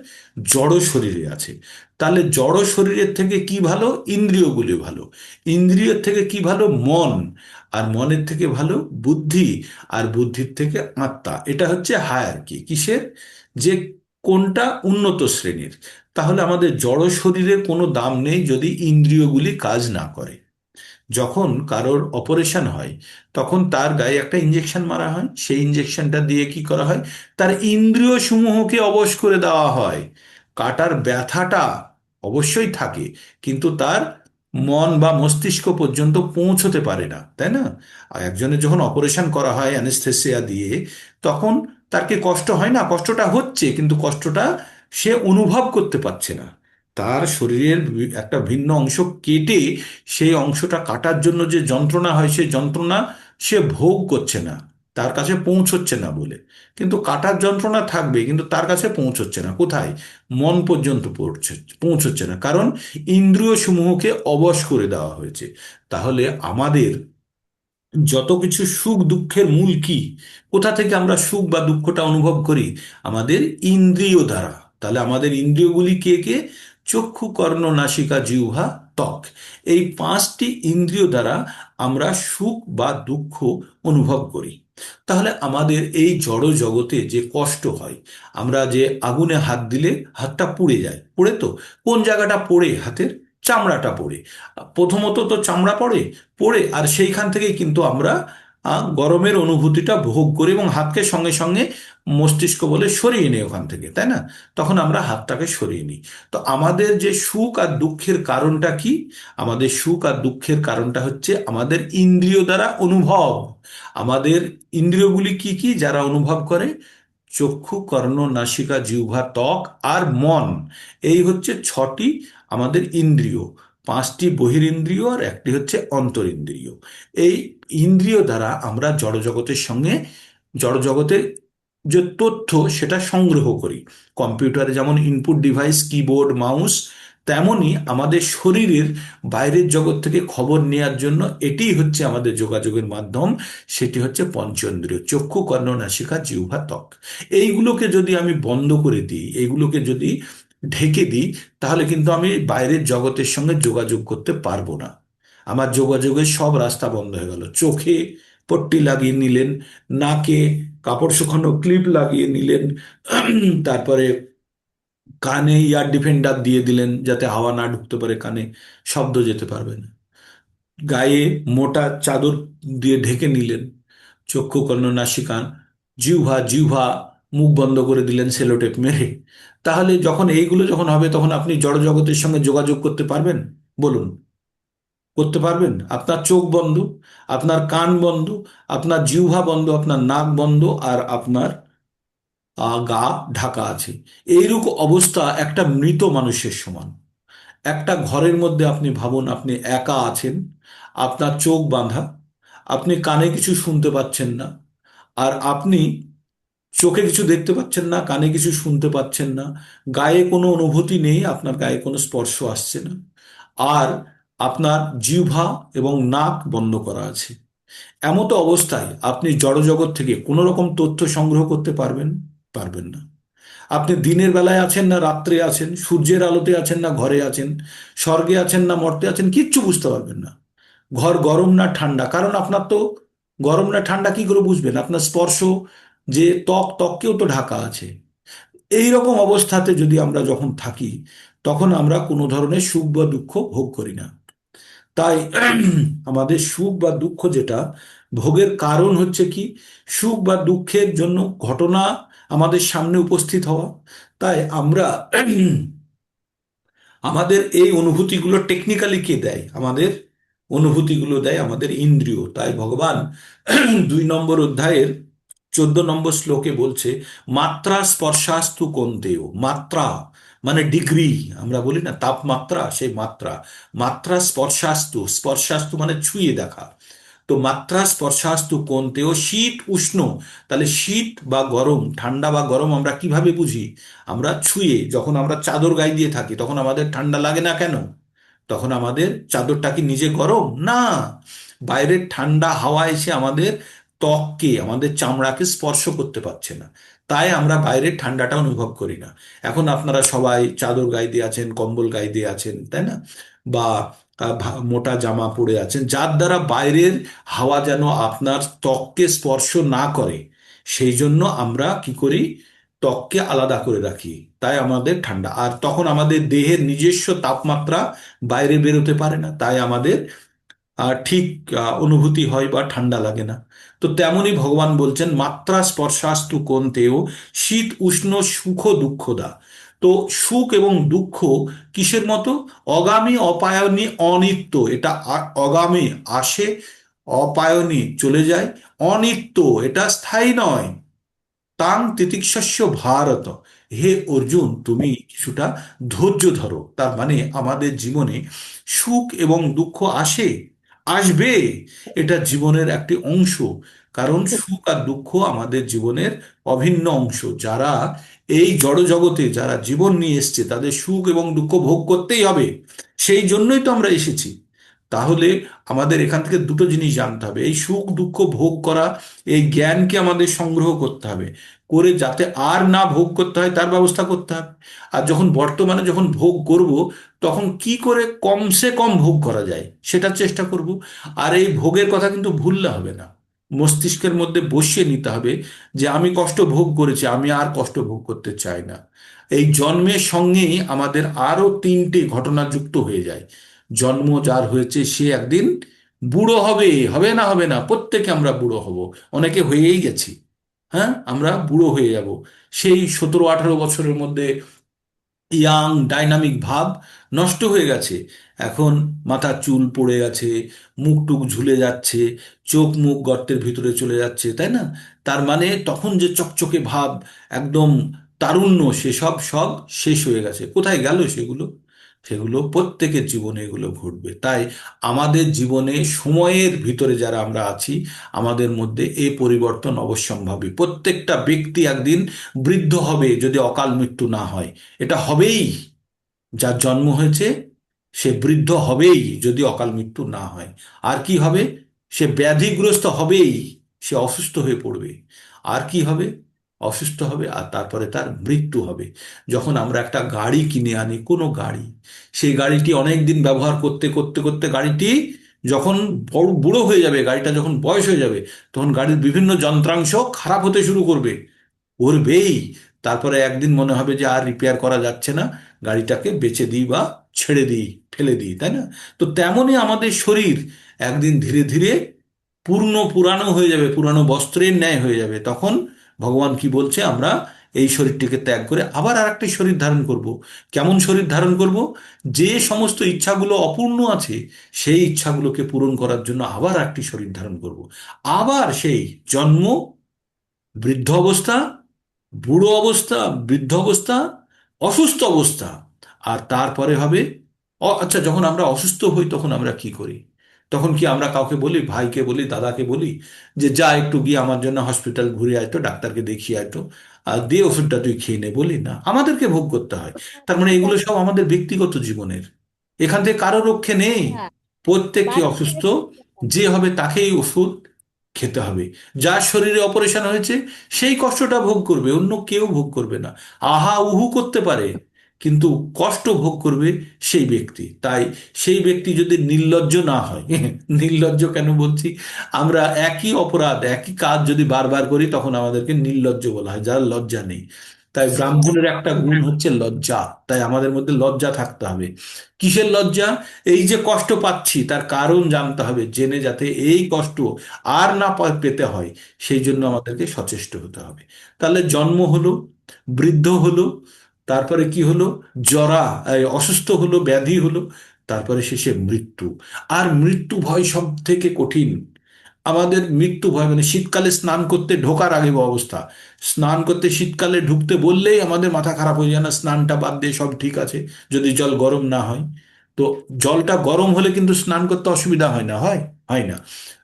[SPEAKER 1] জড় শরীরে আছে। তাহলে জড় শরীরের থেকে কি ভালো? ইন্দ্রিয়গুলি ভালো। ইন্দ্রিয়ের থেকে কি ভালো? মন। আর মনের থেকে ভালো বুদ্ধি। আর বুদ্ধির থেকে আত্মা। এটা হচ্ছে হায়ারকি কিসের? যে কোনটা উন্নত শ্রেণীর। তাহলে আমাদের জড় শরীরের কোনো দাম নেই যদি ইন্দ্রিয়গুলি কাজ না করে। যখন কারোর অপারেশন হয়, তখন তার গায়ে একটা ইঞ্জেকশন মারা হয়। সেই ইঞ্জেকশনটা দিয়ে কি করা হয়? তার ইন্দ্রিয় সমূহকে অবশ করে দেওয়া হয়। কাটার ব্যথাটা অবশ্যই থাকে, কিন্তু তার মন বা মস্তিষ্ক পর্যন্ত পৌঁছতে পারে না, তাই না? আর একজনের যখন অপারেশন করা হয় অ্যানেস্থেসিয়া দিয়ে, তখন তার কি কষ্ট হয় না? কষ্টটা হচ্ছে, কিন্তু কষ্টটা সে অনুভব করতে পারছে না। তার শরীরের একটা ভিন্ন অংশ কেটে সেই অংশটা কাটার জন্য যে যন্ত্রণা হয়, সেই যন্ত্রণা সে ভোগ করছে না, তার কাছে পৌঁছচ্ছে না বলে। কিন্তু কাটার যন্ত্রণা থাকবে, কিন্তু তার কাছে পৌঁছচ্ছে না। কোথায়? মন পর্যন্ত পৌঁছচ্ছে না, কারণ ইন্দ্রিয় সমূহকে অবশ করে দেওয়া হয়েছে। তাহলে আমাদের যত কিছু সুখ দুঃখের মূল কি? কোথা থেকে আমরা সুখ বা দুঃখটা অনুভব করি? আমাদের ইন্দ্রিয় দ্বারা। তাহলে আমাদের ইন্দ্রিয়গুলি কে কে? চক্ষু, কর্ণ, নাসিকা, জিহ্বা, ত্বক। এই পাঁচটি ইন্দ্রিয় দ্বারা আমরা সুখ বা দুঃখ অনুভব করি। তাহলে আমাদের এই জড় জগতে যে কষ্ট হয়, আমরা যে আগুনে হাত দিলে হাতটা পুড়ে যায়, পুড়ে তো? কোন জায়গাটা পোড়ে? হাতের চামড়াটা পোড়ে। প্রথমত তো চামড়া পড়ে, পড়ে আর সেইখান থেকেই কিন্তু আমরা গরমের অনুভূতিটা ভোগ করি, এবং হাতকে সঙ্গে সঙ্গে মস্তিষ্ক বলে সরিয়ে নিই ওখান থেকে, তাই না? তখন আমরা হাতটাকে সরিয়ে নিই। তো আমাদের যে সুখ আর দুঃখের কারণটা কি? আমাদের সুখ আর দুঃখের কারণটা হচ্ছে আমাদের ইন্দ্রিয় দ্বারা অনুভব। আমাদের ইন্দ্রিয়গুলি কি কি যারা অনুভব করে? চক্ষু, কর্ণ, নাসিকা, জিহ্বা, ত্বক আর মন। এই হচ্ছে ছটি আমাদের ইন্দ্রিয়। পাঁচটি বহিরিন্দ্রিয় আর একটি হচ্ছে অন্তরিন্দ্রিয়। এই ইন্দ্রিয় দ্বারা আমরা জড়জগতের সঙ্গে, জড়জগতের যে তথ্য সেটা সংগ্রহ করি। কম্পিউটারে যেমন ইনপুট ডিভাইস কিবোর্ড মাউস, তেমনি আমাদের শরীরের বাইরের জগৎ থেকে খবর নেয়ার জন্য এটিই হচ্ছে আমাদের যোগাযোগের মাধ্যম। সেটি হচ্ছে পঞ্চেন্দ্রিয়, চক্ষু, কর্ণ, নাসিকা, জিহ্বা, ত্বক। এইগুলোকে যদি আমি বন্ধ করে দিই, এইগুলোকে যদি ঢেকে দিই, তাহলে কিন্তু আমি বাইরের জগতের সঙ্গে যোগাযোগ করতে পারবো না। আমার যোগাযোগের সব রাস্তা বন্ধ হয়ে গেল। চোখে পট্টি লাগিয়ে নিলেন, নাকে কাপড় শুকানো ক্লিপ লাগিয়ে নিলেন, তারপরে কানে ইয়ার ডিফেন্ডার দিয়ে দিলেন যাতে হাওয়া না ঢুকতে পারে কানে, শব্দ যেতে পারবে না। গায়ে মোটা চাদর দিয়ে ঢেকে নিলেন চক্ষু, কর্ণ, নাসিকা, জিহ্বা, জিহ্বা মুখ বন্ধ করে দিলেন সেলোটেপ মেরে। তাহলে যখন এইগুলো যখন হবে, তখন আপনি জড় জগতের সঙ্গে যোগাযোগ করতে পারবেন? বলুন, করতে পারবেন? আপনার চোখ বন্ধ, আপনার কান বন্ধ, আপনার জিহ্বা বন্ধ, আপনার নাক বন্ধ, আর আপনার গা ঢাকা আছে। এইরকম অবস্থা একটা মৃত মানুষের সমান। একটা ঘরের মধ্যে আপনি ভাবুন, আপনি একা আছেন, আপনার চোখ বাঁধা, আপনি কানে কিছু শুনতে পাচ্ছেন না, আর আপনি চোখে কিছু দেখতে পাচ্ছেন না, কানে কিছু শুনতে পাচ্ছেন না, গায়ে কোনো অনুভূতি নেই, আপনার গায়ে কোনো স্পর্শ আসছে না, আর আপনার জিহ্বা এবং নাক বন্ধ করা আছে। এমতো অবস্থায় আপনি জড়জগৎ থেকে কোনো রকম তথ্য সংগ্রহ করতে পারবেন? পারবেন না। আপনি দিনের বেলায় আছেন না রাত্রে আছেন, সূর্যের আলোতে আছেন না ঘরে আছেন, স্বর্গে আছেন না মর্তে আছেন, কিচ্ছু বুঝতে পারবেন না। ঘর গরম না ঠান্ডা, কারণ আপনার তো গরম না ঠান্ডা কি করে বুঝবেন? আপনার স্পর্শ, যে ত্বক, ত্বককেও তো ঢাকা আছে। এই রকম অবস্থাতে যদি আমরা যখন থাকি, তখন আমরা কোনো ধরনের সুখ বা দুঃখ ভোগ করি না। তাই আমাদের সুখ বা দুঃখ যেটা, ভোগের কারণ হচ্ছে কি? সুখ বা দুঃখের জন্য ঘটনা আমাদের সামনে উপস্থিত হওয়া। তাই আমরা আমাদের এই অনুভূতিগুলো টেকনিক্যালি কে দেয়? আমাদের অনুভূতিগুলো দেয় আমাদের ইন্দ্রিয়। তাই ভগবান 2 নম্বর অধ্যায়ের 14 নম্বর শ্লোকে বলছে, মাত্রা স্পর্শাস্তু কন্তেয়। মাত্রা মানে ডিগ্রি, আমরা বলি না তাপমাত্রা, সেই মাত্রা। মাত্রা স্পর্শাস্তু, স্পর্শাস্তু মানে ছুঁয়ে দেখা। তো মাত্রা স্পর্শাস্তু কোনতেও, শীত উষ্ণ। তাহলে শীত বা গরম, ঠান্ডা বা গরম আমরা কিভাবে বুঝি? আমরা ছুঁয়ে, যখন আমরা চাদর গায়ে দিয়ে থাকি তখন আমাদের ঠান্ডা লাগে না কেন? তখন আমাদের চাদরটা কি নিজে গরম না, বাইরের ঠান্ডা হাওয়া এসে আমাদের ত্বককে, আমাদের চামড়াকে স্পর্শ করতে পারছে না, তাই আমরা বাইরের ঠান্ডাটা অনুভব করি না। এখন আপনারা সবাই চাদর গায়ে দিয়ে আছেন, কম্বল গায়ে দিয়ে আছেন, তাই না? বা মোটা জামা পরে আছেন, যার দ্বারা বাইরের হাওয়া যেন আপনার ত্বককে স্পর্শ না করে, সেই জন্য আমরা কি করি, ত্বককে আলাদা করে রাখি। তাই আমাদের ঠান্ডা, আর তখন আমাদের দেহের নিজস্ব তাপমাত্রা বাইরে বেরোতে পারে না, তাই আমাদের ঠিক অনুভূতি হয় বা ঠান্ডা লাগে না। তো তেমনি ভগবান বলছেন, মাত্রা স্পর্শাস্তু কোন্তেও, শীত উষ্ণ সুখ দুঃখদা। তো সুখ এবং দুঃখ কিসের মতো? অগামী অপায়নী অনিত্য। এটা অগামী, আসে, অপায়নী চলে যায়, অনিত্য এটা স্থায়ী নয়। তাং তিতিক্ষস্য ভারত। হে অর্জুন, তুমি কিছুটা ধৈর্য ধরো। তার মানে আমাদের জীবনে সুখ এবং দুঃখ আসে, আসবে, এটা জীবনের একটি অংশ। কারণ সুখ আর দুঃখ আমাদের জীবনের অভিন্ন অংশ। যারা এই জড় জগতে যারা জীবন নিয়ে এসছে, তাদের সুখ এবং দুঃখ ভোগ করতেই হবে। সেই জন্যই তো আমরা এসেছি। তাহলে আমাদের এখান থেকে দুটো জিনিস জানতে হবে, এই সুখ দুঃখ ভোগ করা, এই জ্ঞানকে আমাদের সংগ্রহ করতে হবে, করে যাতে আর না ভোগ করতে হয় তার ব্যবস্থা করতে হবে। আর যখন বর্তমানে যখন ভোগ করব, তখন কি করে কমসে কম ভোগ করা যায় সেটার চেষ্টা করব। আর এই ভোগের কথা কিন্তু ভুললে হবে না, মস্তিষ্কের মধ্যে বসিয়ে নিতে হবে যে আমি কষ্ট ভোগ করেছি, আমি আর কষ্ট ভোগ করতে চাই না। এই জন্মের সঙ্গেই আমাদের আরো তিনটে ঘটনা যুক্ত হয়ে যায়। জন্ম যার হয়েছে সে একদিন বুড়ো হবে, হবে না, হবে না, প্রত্যেকে আমরা বুড়ো হব, অনেকে হয়েই গেছি। হ্যাঁ, আমরা বুড়ো হয়ে যাব। সেই 17-18 বছরের মধ্যে ইয়াং ডাইনামিক ভাব নষ্ট হয়ে গেছে। এখন মাথার চুল পড়ে গেছে, মুখ টুক ঝুলে যাচ্ছে, চোখ মুখ গর্তের ভিতরে চলে যাচ্ছে, তাই না? তার মানে তখন যে চকচকে ভাব, একদম তারুণ্য, সেসব সব শেষ হয়ে গেছে। কোথায় গেল সেগুলো? সেগুলো প্রত্যেকের জীবনে এগুলো ঘটবে। তাই আমাদের জীবনে সময়ের ভিতরে যারা আমরা আছি, আমাদের মধ্যে এই পরিবর্তন অবশ্যম্ভাবী। প্রত্যেকটা ব্যক্তি একদিন বৃদ্ধ হবে, যদি অকাল মৃত্যু না হয়। এটা হবেই, যার জন্ম হয়েছে সে বৃদ্ধ হবেই, যদি অকাল মৃত্যু না হয়। আর কি হবে? সে ব্যাধিগ্রস্ত হবেই, সে অসুস্থ হয়ে পড়বে। আর কি হবে? অসুস্থ হবে, আর তারপরে তার মৃত্যু হবে। যখন আমরা একটা গাড়ি কিনে আনি, কোনো গাড়ি, সেই গাড়িটি অনেক দিন ব্যবহার করতে করতে করতে গাড়িটি যখন বড় বুড়ো হয়ে যাবে, গাড়িটা যখন বয়স হয়ে যাবে, তখন গাড়ির বিভিন্ন যন্ত্রাংশ খারাপ হতে শুরু করবে, করবেই। তারপরে একদিন মনে হবে যে আর রিপেয়ার করা যাচ্ছে না, গাড়িটাকে বেচে দিই বা ছেড়ে দিই, ফেলে দিই, তাই না? তো তেমনই আমাদের শরীর একদিন ধীরে ধীরে পুরানো হয়ে যাবে, পুরানো বস্ত্রের ন্যায় হয়ে যাবে। তখন ভগবান কি বলছে, আমরা এই শরীরটিকে ত্যাগ করে আবার আর একটি শরীর ধারণ করব। কেমন শরীর ধারণ করব? যে সমস্ত ইচ্ছাগুলো অপূর্ণ আছে, সেই ইচ্ছাগুলোকে পূরণ করার জন্য আবার একটি শরীর ধারণ করব। আবার সেই জন্ম, বৃদ্ধ অবস্থা, বুড়ো অবস্থা, বৃদ্ধ অবস্থা, অসুস্থ অবস্থা, আর তারপরে হবে আচ্ছা, যখন আমরা অসুস্থ হই তখন আমরা কি করি? তখন কি আমরা কাউকে বলি, ভাইকে বলি, দাদাকে বলি যে যা একটু গিয়ে আমার জন্য হসপিটাল ঘুরে আয় তো, ডাক্তারকে দেখিয়ে আয় তো, আর দিয়ে ওষুধটা তুই খেয়ে নে? বলি না, আমাদেরকে ভোগ করতে হয়। তার মানে এগুলো সব আমাদের ব্যক্তিগত জীবনের, এখান থেকে কারো রক্ষে নেই। প্রত্যেককে অসুস্থ যে হবে তাকেই ওষুধ খেতে হবে। যার শরীরে অপারেশন হয়েছে সেই কষ্টটা ভোগ করবে, অন্য কেউ ভোগ করবে না। আহা উহু করতে পারে, কিন্তু কষ্ট ভোগ করবে সেই ব্যক্তি। তাই সেই ব্যক্তি যদি নির্লজ্জ না হয়, নির্লজ্জ কেন বলছি, আমরা একই অপরাধ একই কাজ যদি বারবার করি তখন আমাদেরকে নির্লজ্জ বলা হয়, যার লজ্জা নেই। তাই ব্রাহ্মণের একটা গুণ হচ্ছে লজ্জা। তাই আমাদের মধ্যে লজ্জা থাকতে হবে। কিসের লজ্জা? এই যে কষ্ট পাচ্ছি তার কারণ জানতে হবে, জেনে যাতে এই কষ্ট আর না পেতে হয়, সেই জন্য আমাদেরকে সচেষ্ট হতে হবে। তাহলে জন্ম হলো, বৃদ্ধ হলো, তারপরে কি হলো, জরা, অসুস্থ হলো, ব্যাধি হলো, তারপরে শেষে মৃত্যু। আর মৃত্যু ভয় সব থেকে কঠিন। আমাদের মৃত্যু ভয়, মানে শীতকালে স্নান করতে ঢোকার আগে অবস্থা, স্নান করতে শীতকালে ঢুকতে বললেই আমাদের মাথা খারাপ হয়ে যায়, না স্নানটা বাদ দিয়ে সব ঠিক আছে, যদি জল গরম না হয়। তো জলটা গরম হলে কিন্তু স্নান করতে অসুবিধা হয় না, হয়? হয় না।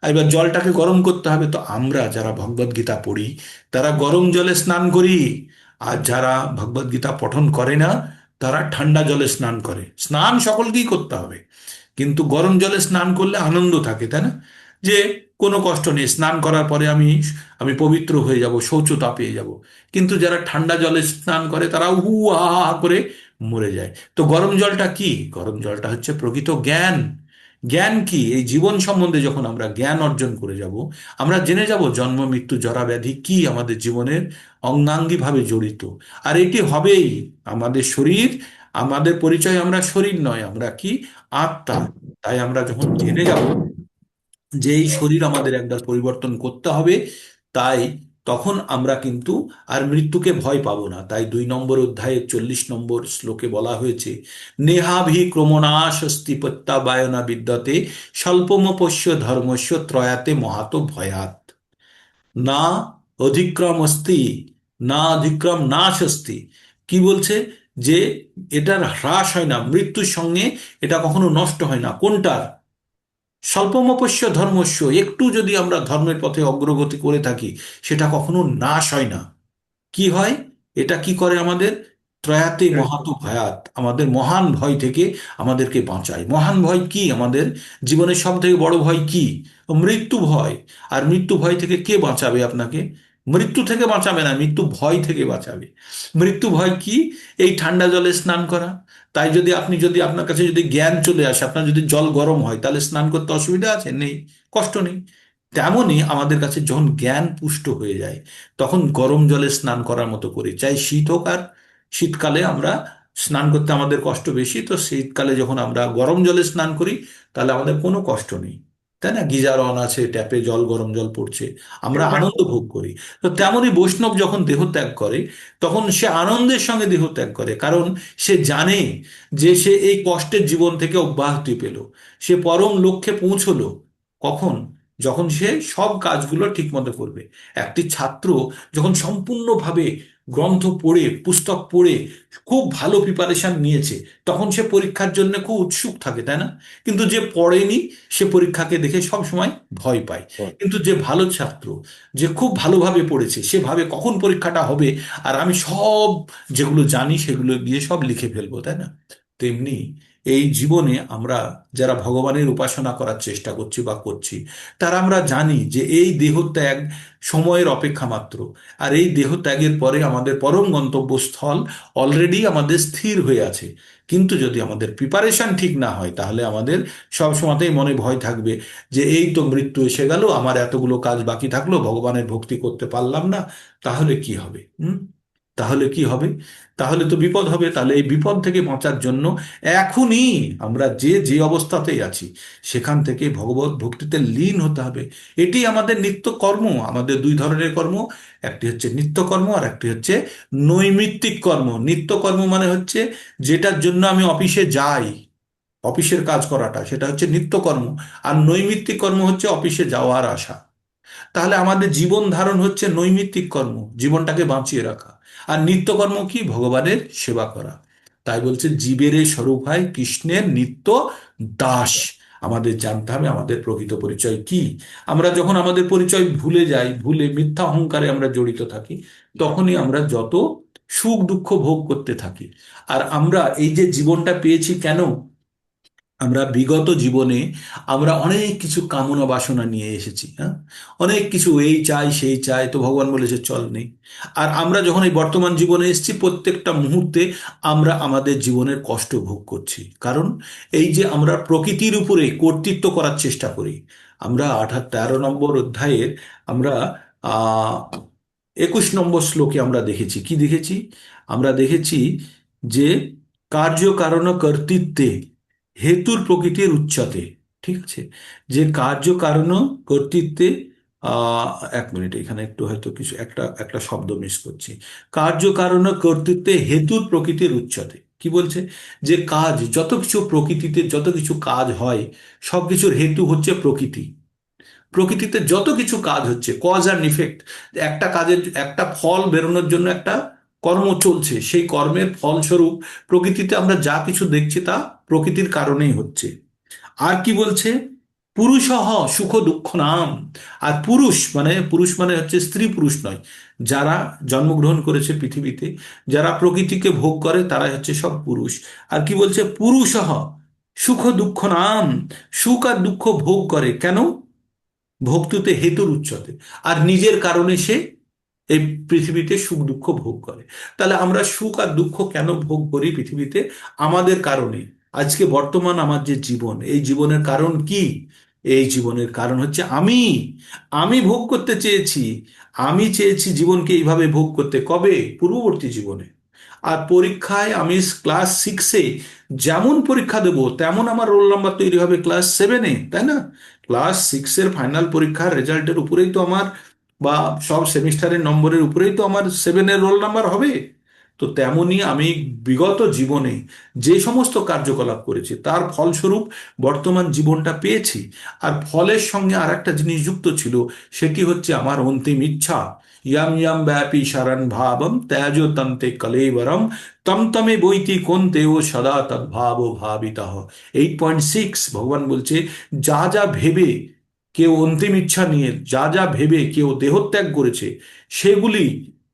[SPEAKER 1] আর এবার জলটাকে গরম করতে হবে, তো আমরা যারা ভগবদ গীতা পড়ি তারা গরম জলে স্নান করি, আর যারা ভগবদ গীতা পঠন করে না তারা ঠান্ডা জলে স্নান করে। স্নান সকলকেই করতে হবে, কিন্তু গরম জলে স্নান করলে আনন্দ থাকে, তাই না? যে কোনো কষ্ট নেই, স্নান করার পরে আমি আমি পবিত্র হয়ে যাব, শৌচতা পেয়ে যাব। কিন্তু যারা ঠান্ডা জলে স্নান করে তারা হু হা হা করে মরে যায়। তো গরম জলটা কি? গরম জলটা হচ্ছে প্রকৃত জ্ঞান। জ্ঞান কি? এই জীবন সম্বন্ধে যখন আমরা জ্ঞান অর্জন করে যাব, আমরা জেনে যাব জন্ম মৃত্যু জরা ব্যাধি কি আমাদের জীবনের অঙ্গাঙ্গী ভাবে জড়িত। আর এটি হবেই। আমাদের শরীর, আমাদের পরিচয় আমরা শরীর নয়, আমরা কি? আত্মা। তাই আমরা যখন জেনে যাব যে এই শরীর আমাদের একবার পরিবর্তন করতে হবে, তাই তখন আমরা কিন্তু আর মৃত্যুকে ভয় পাবো না। তাই 2 নম্বর অধ্যায়ের 40 নম্বর শ্লোকে বলা হয়েছে, নেহাভি ক্রমণাশস্তি প্রত্যাবায়না বিদ্যতে স্বল্পমপস্য ধর্মস্য ত্রয়াতে মহাতো ভয়াত, না অধিক্রম অস্তি, না অধিক্রম নাশস্তি। কি বলছে? যে এটার হ্রাস হয় না, মৃত্যুর সঙ্গে এটা কখনো নষ্ট হয় না। কোনটার? স্বল্পমপস্য ধর্মস্য, একটু যদি আমরা ধর্মের পথে অগ্রগতি করে থাকি সেটা কখনো নাশ হয় না। কি হয়? এটা কি করে আমাদের? ত্রয়াতে মহাতো ভয়াত, আমাদের মহান ভয় থেকে আমাদেরকে বাঁচায়। মহান ভয় কি? আমাদের জীবনের সব থেকে বড় ভয় কি? মৃত্যু ভয়। আর মৃত্যু ভয় থেকে কে বাঁচাবে আপনাকে? মৃত্যু থেকে বাঁচাবে না, মৃত্যু ভয় থেকে বাঁচাবে। মৃত্যু ভয় কি? এই ঠান্ডা জলে স্নান করা। তাই যদি আপনি, যদি আপনার কাছে যদি জ্ঞান চলে আসে, আপনার যদি জল গরম হয়, তাহলে স্নান করতে অসুবিধা আছে? নেই, কষ্ট নেই। তেমনই আমাদের কাছে যখন জ্ঞান পুষ্ট হয়ে যায়, তখন গরম জলে স্নান করার মতো করি, চাই শীত হোক। আর শীতকালে আমরা স্নান করতে আমাদের কষ্ট বেশি, তো শীতকালে যখন আমরা গরম জলে স্নান করি তাহলে আমাদের কোনো কষ্ট নেই, তাই না? গিজার অন আছে, ট্যাপে জল, গরম জল পড়ছে, আমরা আনন্দ ভোগ করি। তো তেমনই বৈষ্ণব যখন দেহ ত্যাগ করে তখন সে আনন্দের সঙ্গে দেহ ত্যাগ করে, কারণ সে জানে যে সে এই কষ্টের জীবন থেকে অব্যাহতি পেল, সে পরম লক্ষ্যে পৌঁছলো। কখন? যখন সে সব কাজগুলো ঠিকমতো করবে। একটি ছাত্র যখন সম্পূর্ণভাবে গ্রন্থ পড়ে, পুস্তক পড়ে খুব ভালো প্রিপারেশন নিয়েছে, তখন সে পরীক্ষার জন্য খুব উৎসুক থাকে, তাই না? কিন্তু যে পড়েনি সে পরীক্ষাকে দেখে সব সময় ভয় পায়। কিন্তু যে ভালো ছাত্র, যে খুব ভালোভাবে পড়েছে, সে ভাবে কখন পরীক্ষাটা হবে আর আমি সব যেগুলো জানি সেগুলো গিয়ে সব লিখে ফেলবো, তাই না? তেমনি এই জীবনে আমরা যারা ভগবানের উপাসনা করার চেষ্টা করছি বা করছি, তারা আমরা জানি যে এই দেহ ত্যাগ সময়ের অপেক্ষা মাত্র। আর এই দেহ ত্যাগের পরে আমাদের পরম গন্তব্যস্থল অলরেডি আমাদের স্থির হয়ে আছে। কিন্তু যদি আমাদের প্রিপারেশন ঠিক না হয় তাহলে আমাদের সব সময়তেই মনে ভয় থাকবে যে এই তো মৃত্যু এসে গেল, আমার এতগুলো কাজ বাকি থাকলো, ভগবানের ভক্তি করতে পারলাম না, তাহলে কি হবে? তাহলে কি হবে? তাহলে তো বিপদ হবে। তাহলে এই বিপদ থেকে বাঁচার জন্য এখনই আমরা যে যে অবস্থাতেই আছি সেখান থেকে ভগবত ভক্তিতে লীন হতে হবে। এটি আমাদের নিত্য কর্ম। আমাদের 2 ধরনের কর্ম, একটি হচ্ছে নিত্য কর্ম আর একটি হচ্ছে নৈমিত্তিক কর্ম। নিত্য কর্ম মানে হচ্ছে যেটার জন্য আমি অফিসে যাই, অফিসের কাজ করাটা, সেটা হচ্ছে নিত্য কর্ম। আর নৈমিত্তিক কর্ম হচ্ছে অফিসে যাওয়ার আসা। তাহলে আমাদের জীবন ধারণ হচ্ছে নৈমিত্তিক কর্ম, জীবনটাকে বাঁচিয়ে রাখা। আর নিত্যকর্ম কি? ভগবানের সেবা করা। তাই বলছে জীবের এই স্বরূপ হয় কৃষ্ণের নিত্য দাস। আমাদের জানতে হবে আমাদের প্রকৃত পরিচয় কি। আমরা যখন আমাদের পরিচয় ভুলে যাই, ভুলে মিথ্যা অহংকারে আমরা জড়িত থাকি, তখনই আমরা যত সুখ দুঃখ ভোগ করতে থাকি। আর আমরা এই যে জীবনটা পেয়েছি কেন? আমরা বিগত জীবনে আমরা অনেক কিছু কামনা বাসনা নিয়ে এসেছি, হ্যাঁ, অনেক কিছু, এই চাই সেই চাই, তো ভগবান বলেছে চল নেই। আর আমরা যখন এই বর্তমান জীবনে এসেছি প্রত্যেকটা মুহূর্তে আমরা আমাদের জীবনের কষ্ট ভোগ করছি, কারণ এই যে আমরা প্রকৃতির উপরে কর্তৃত্ব করার চেষ্টা করি। আমরা 13 নম্বর অধ্যায়ের আমরা আহ 21 নম্বর শ্লোকে আমরা দেখেছি, কি দেখেছি? আমরা দেখেছি যে কার্য কারণ কর্তৃত্বে হেতুর প্রকৃতির উচ্চতে। ঠিক আছে? যে কার্য কারণ কর্তৃত্বে, আহ 1 মিনিট, এখানে একটু হয়তো কিছু একটা একটা শব্দ মিস করছি। কার্য কারণ কর্তৃত্বে হেতুর প্রকৃতির উচ্চতে কি বলছে? যে কাজ, যত কিছু প্রকৃতিতে যত কিছু কাজ হয় সব কিছুর হেতু হচ্ছে প্রকৃতি। প্রকৃতিতে যত কিছু কাজ হচ্ছে, কজ অ্যান্ড ইফেক্ট, একটা কাজের একটা ফল বেরোনোর জন্য একটা কর্ম চলছে, সেই কর্মের ফলস্বরূপ প্রকৃতিতে আমরা যা কিছু দেখছি তা প্রকৃতির কারণেই হচ্ছে। আর কি বলছে, পুরুষহ সুখ দুঃখ নাম। আর পুরুষ মানে হচ্ছে স্ত্রী পুরুষ নয়, যারা জন্মগ্রহণ করেছে পৃথিবীতে, যারা প্রকৃতিকে ভোগ করে তারাই হচ্ছে সব পুরুষ। আর কি বলছে, পুরুষহ সুখ দুঃখ নাম। সুখ আর দুঃখ ভোগ করে কেন? ভোক্তুতে হেতুর উচ্চতে। আর নিজের কারণে সে এই পৃথিবীতে সুখ দুঃখ ভোগ করে। তাহলে আমরা সুখ আর দুঃখ কেন ভোগ করি পৃথিবীতে? আমাদের কারণে। আজকে বর্তমান আমার যে জীবন, এই জীবনের কারণ কি? এই জীবনের কারণ হচ্ছে আমি। আমি ভোগ করতে চেয়েছি। আমি চেয়েছি জীবনকে এইভাবে ভোগ করতে, কবে? পূর্ববর্তী জীবনে। আর পরীক্ষায় আমি ক্লাস 6-এ যেমন পরীক্ষা দেবো তেমন আমার রোল নাম্বার তৈরি হবে ক্লাস 7-এ, তাই না? ক্লাস 6-এর ফাইনাল পরীক্ষার রেজাল্টের উপরেই তো আমার, বা সব সেমিস্টারের নম্বরের উপরেই তো আমার 7-এর রোল নাম্বার হবে। তো তেমনি আমি বিগত জীবনে যে সমস্ত কার্যকলাপ করেছি তার ফলস্বরূপ বর্তমান জীবনটা পেয়েছি। আর ফলের সঙ্গে আর একটা জিনিস যুক্ত ছিল, সেটি হচ্ছে আমার অন্তিম ইচ্ছা। ইয়াম ইয়াম ব্যাপী শরণ ভাবম ত্যাজ তন্তে কলেবরম তম তমে বৈতি কোন্তে ও সদা তদ্ভাব ভাবিতঃ। 8.6 ভগবান বলছে, যা যা ভেবে কেউ অন্তিম ইচ্ছা নিয়ে, যা যা ভেবে কেউ দেহত্যাগ করেছে, সেগুলি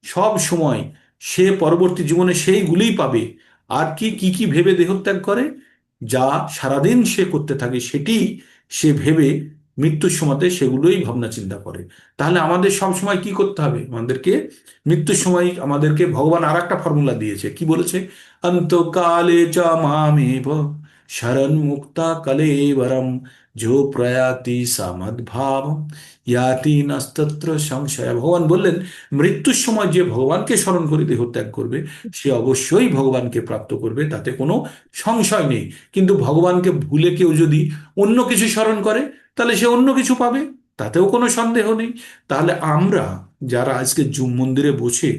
[SPEAKER 1] সব সময় সে পরবর্তী জীবনে সেইগুলিই পাবে। আর কি কি কি ভেবে দেহত্যাগ করে? যা সারাদিন সে করতে থাকে সেটি সে ভেবে মৃত্যুর সময়তে সেগুলোই ভাবনা চিন্তা করে। তাহলে আমাদের সব সময় কি করতে হবে? আমাদেরকে মৃত্যুর সময় আমাদেরকে ভগবান আর একটা ফর্মুলা দিয়েছে, কি বলেছে? অন্তকালে চ মামেব শরণ মুক্তা কলেবরম जो প্রয়াতি সমদ্ভাব ইয়াতি নাস্তত্র সংশয়। ভগবান বললেন, মৃত্যুর সময় যে ভগবানকে স্মরণ করে দেহত্যাগ করবে সে অবশ্যই ভগবানকে প্রাপ্ত করবে, তাতে কোনো সংশয় নেই। কিন্তু ভগবানকে ভুলে কেউ যদি অন্য কিছু স্মরণ করে তাহলে সে অন্য কিছু পাবে, তাতেও কোনো সন্দেহ নেই। তাহলে আমরা যারা আজকে মন্দিরে বসে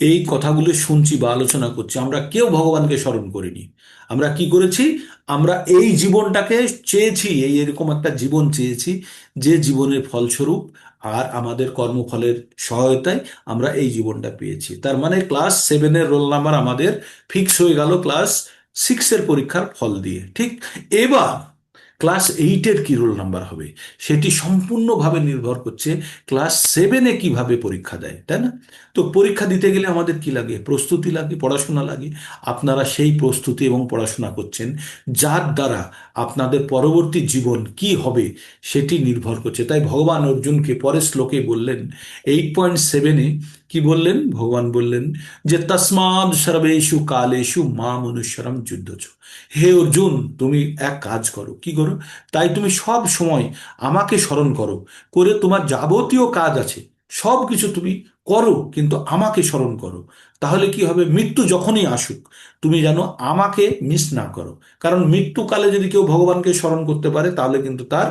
[SPEAKER 1] এই কথাগুলো শুনছি বা আলোচনা করছি, আমরা কেউ ভগবানকে স্মরণ করিনি। আমরা কি করেছি? আমরা এই জীবনটাকে চেয়েছি, এই এরকম একটা জীবন চেয়েছি যে জীবনের ফলস্বরূপ আর আমাদের কর্মফলের সহায়তায় আমরা এই জীবনটা পেয়েছি। তার মানে ক্লাস 7-এর রোল নাম্বার আমাদের ফিক্স হয়ে গেল ক্লাস 6-এর পরীক্ষার ফল দিয়ে, ঠিক? এবার ক্লাস 8-এর কি রোল নাম্বার হবে সেটি সম্পূর্ণভাবে নির্ভর করছে ক্লাস 7-এ কিভাবে পরীক্ষা দেয়, তাই না? তো পরীক্ষা দিতে গেলে আমাদের কি লাগে? প্রস্তুতি লাগে, পড়াশোনা লাগে। আপনারা সেই প্রস্তুতি এবং পড়াশোনা করছেন, যার দ্বারা আপনাদের পরবর্তী জীবন কি হবে সেটি নির্ভর করছে। তাই ভগবান অর্জুনকে পরের শ্লোকে বললেন, 8.7-এ কি বললেন? ভগবান বললেন যে তসমাদ সর্বেষু কালেষু মাম অনুসরম যুদ্ধচ। হে অর্জুন, তুমি এক কাজ করো, কি করো? তাই তুমি সব সময় আমাকে স্মরণ করো, করে তোমার যাবতীয় কাজ আছে সব কিছু তুমি করো, কিন্তু আমাকে স্মরণ করো। তাহলে কি হবে? মৃত্যু যখনই আসুক তুমি যেন আমাকে মিস না করো। কারণ মৃত্যুকালে যদি কেউ ভগবানকে স্মরণ করতে পারে তাহলে কিন্তু তার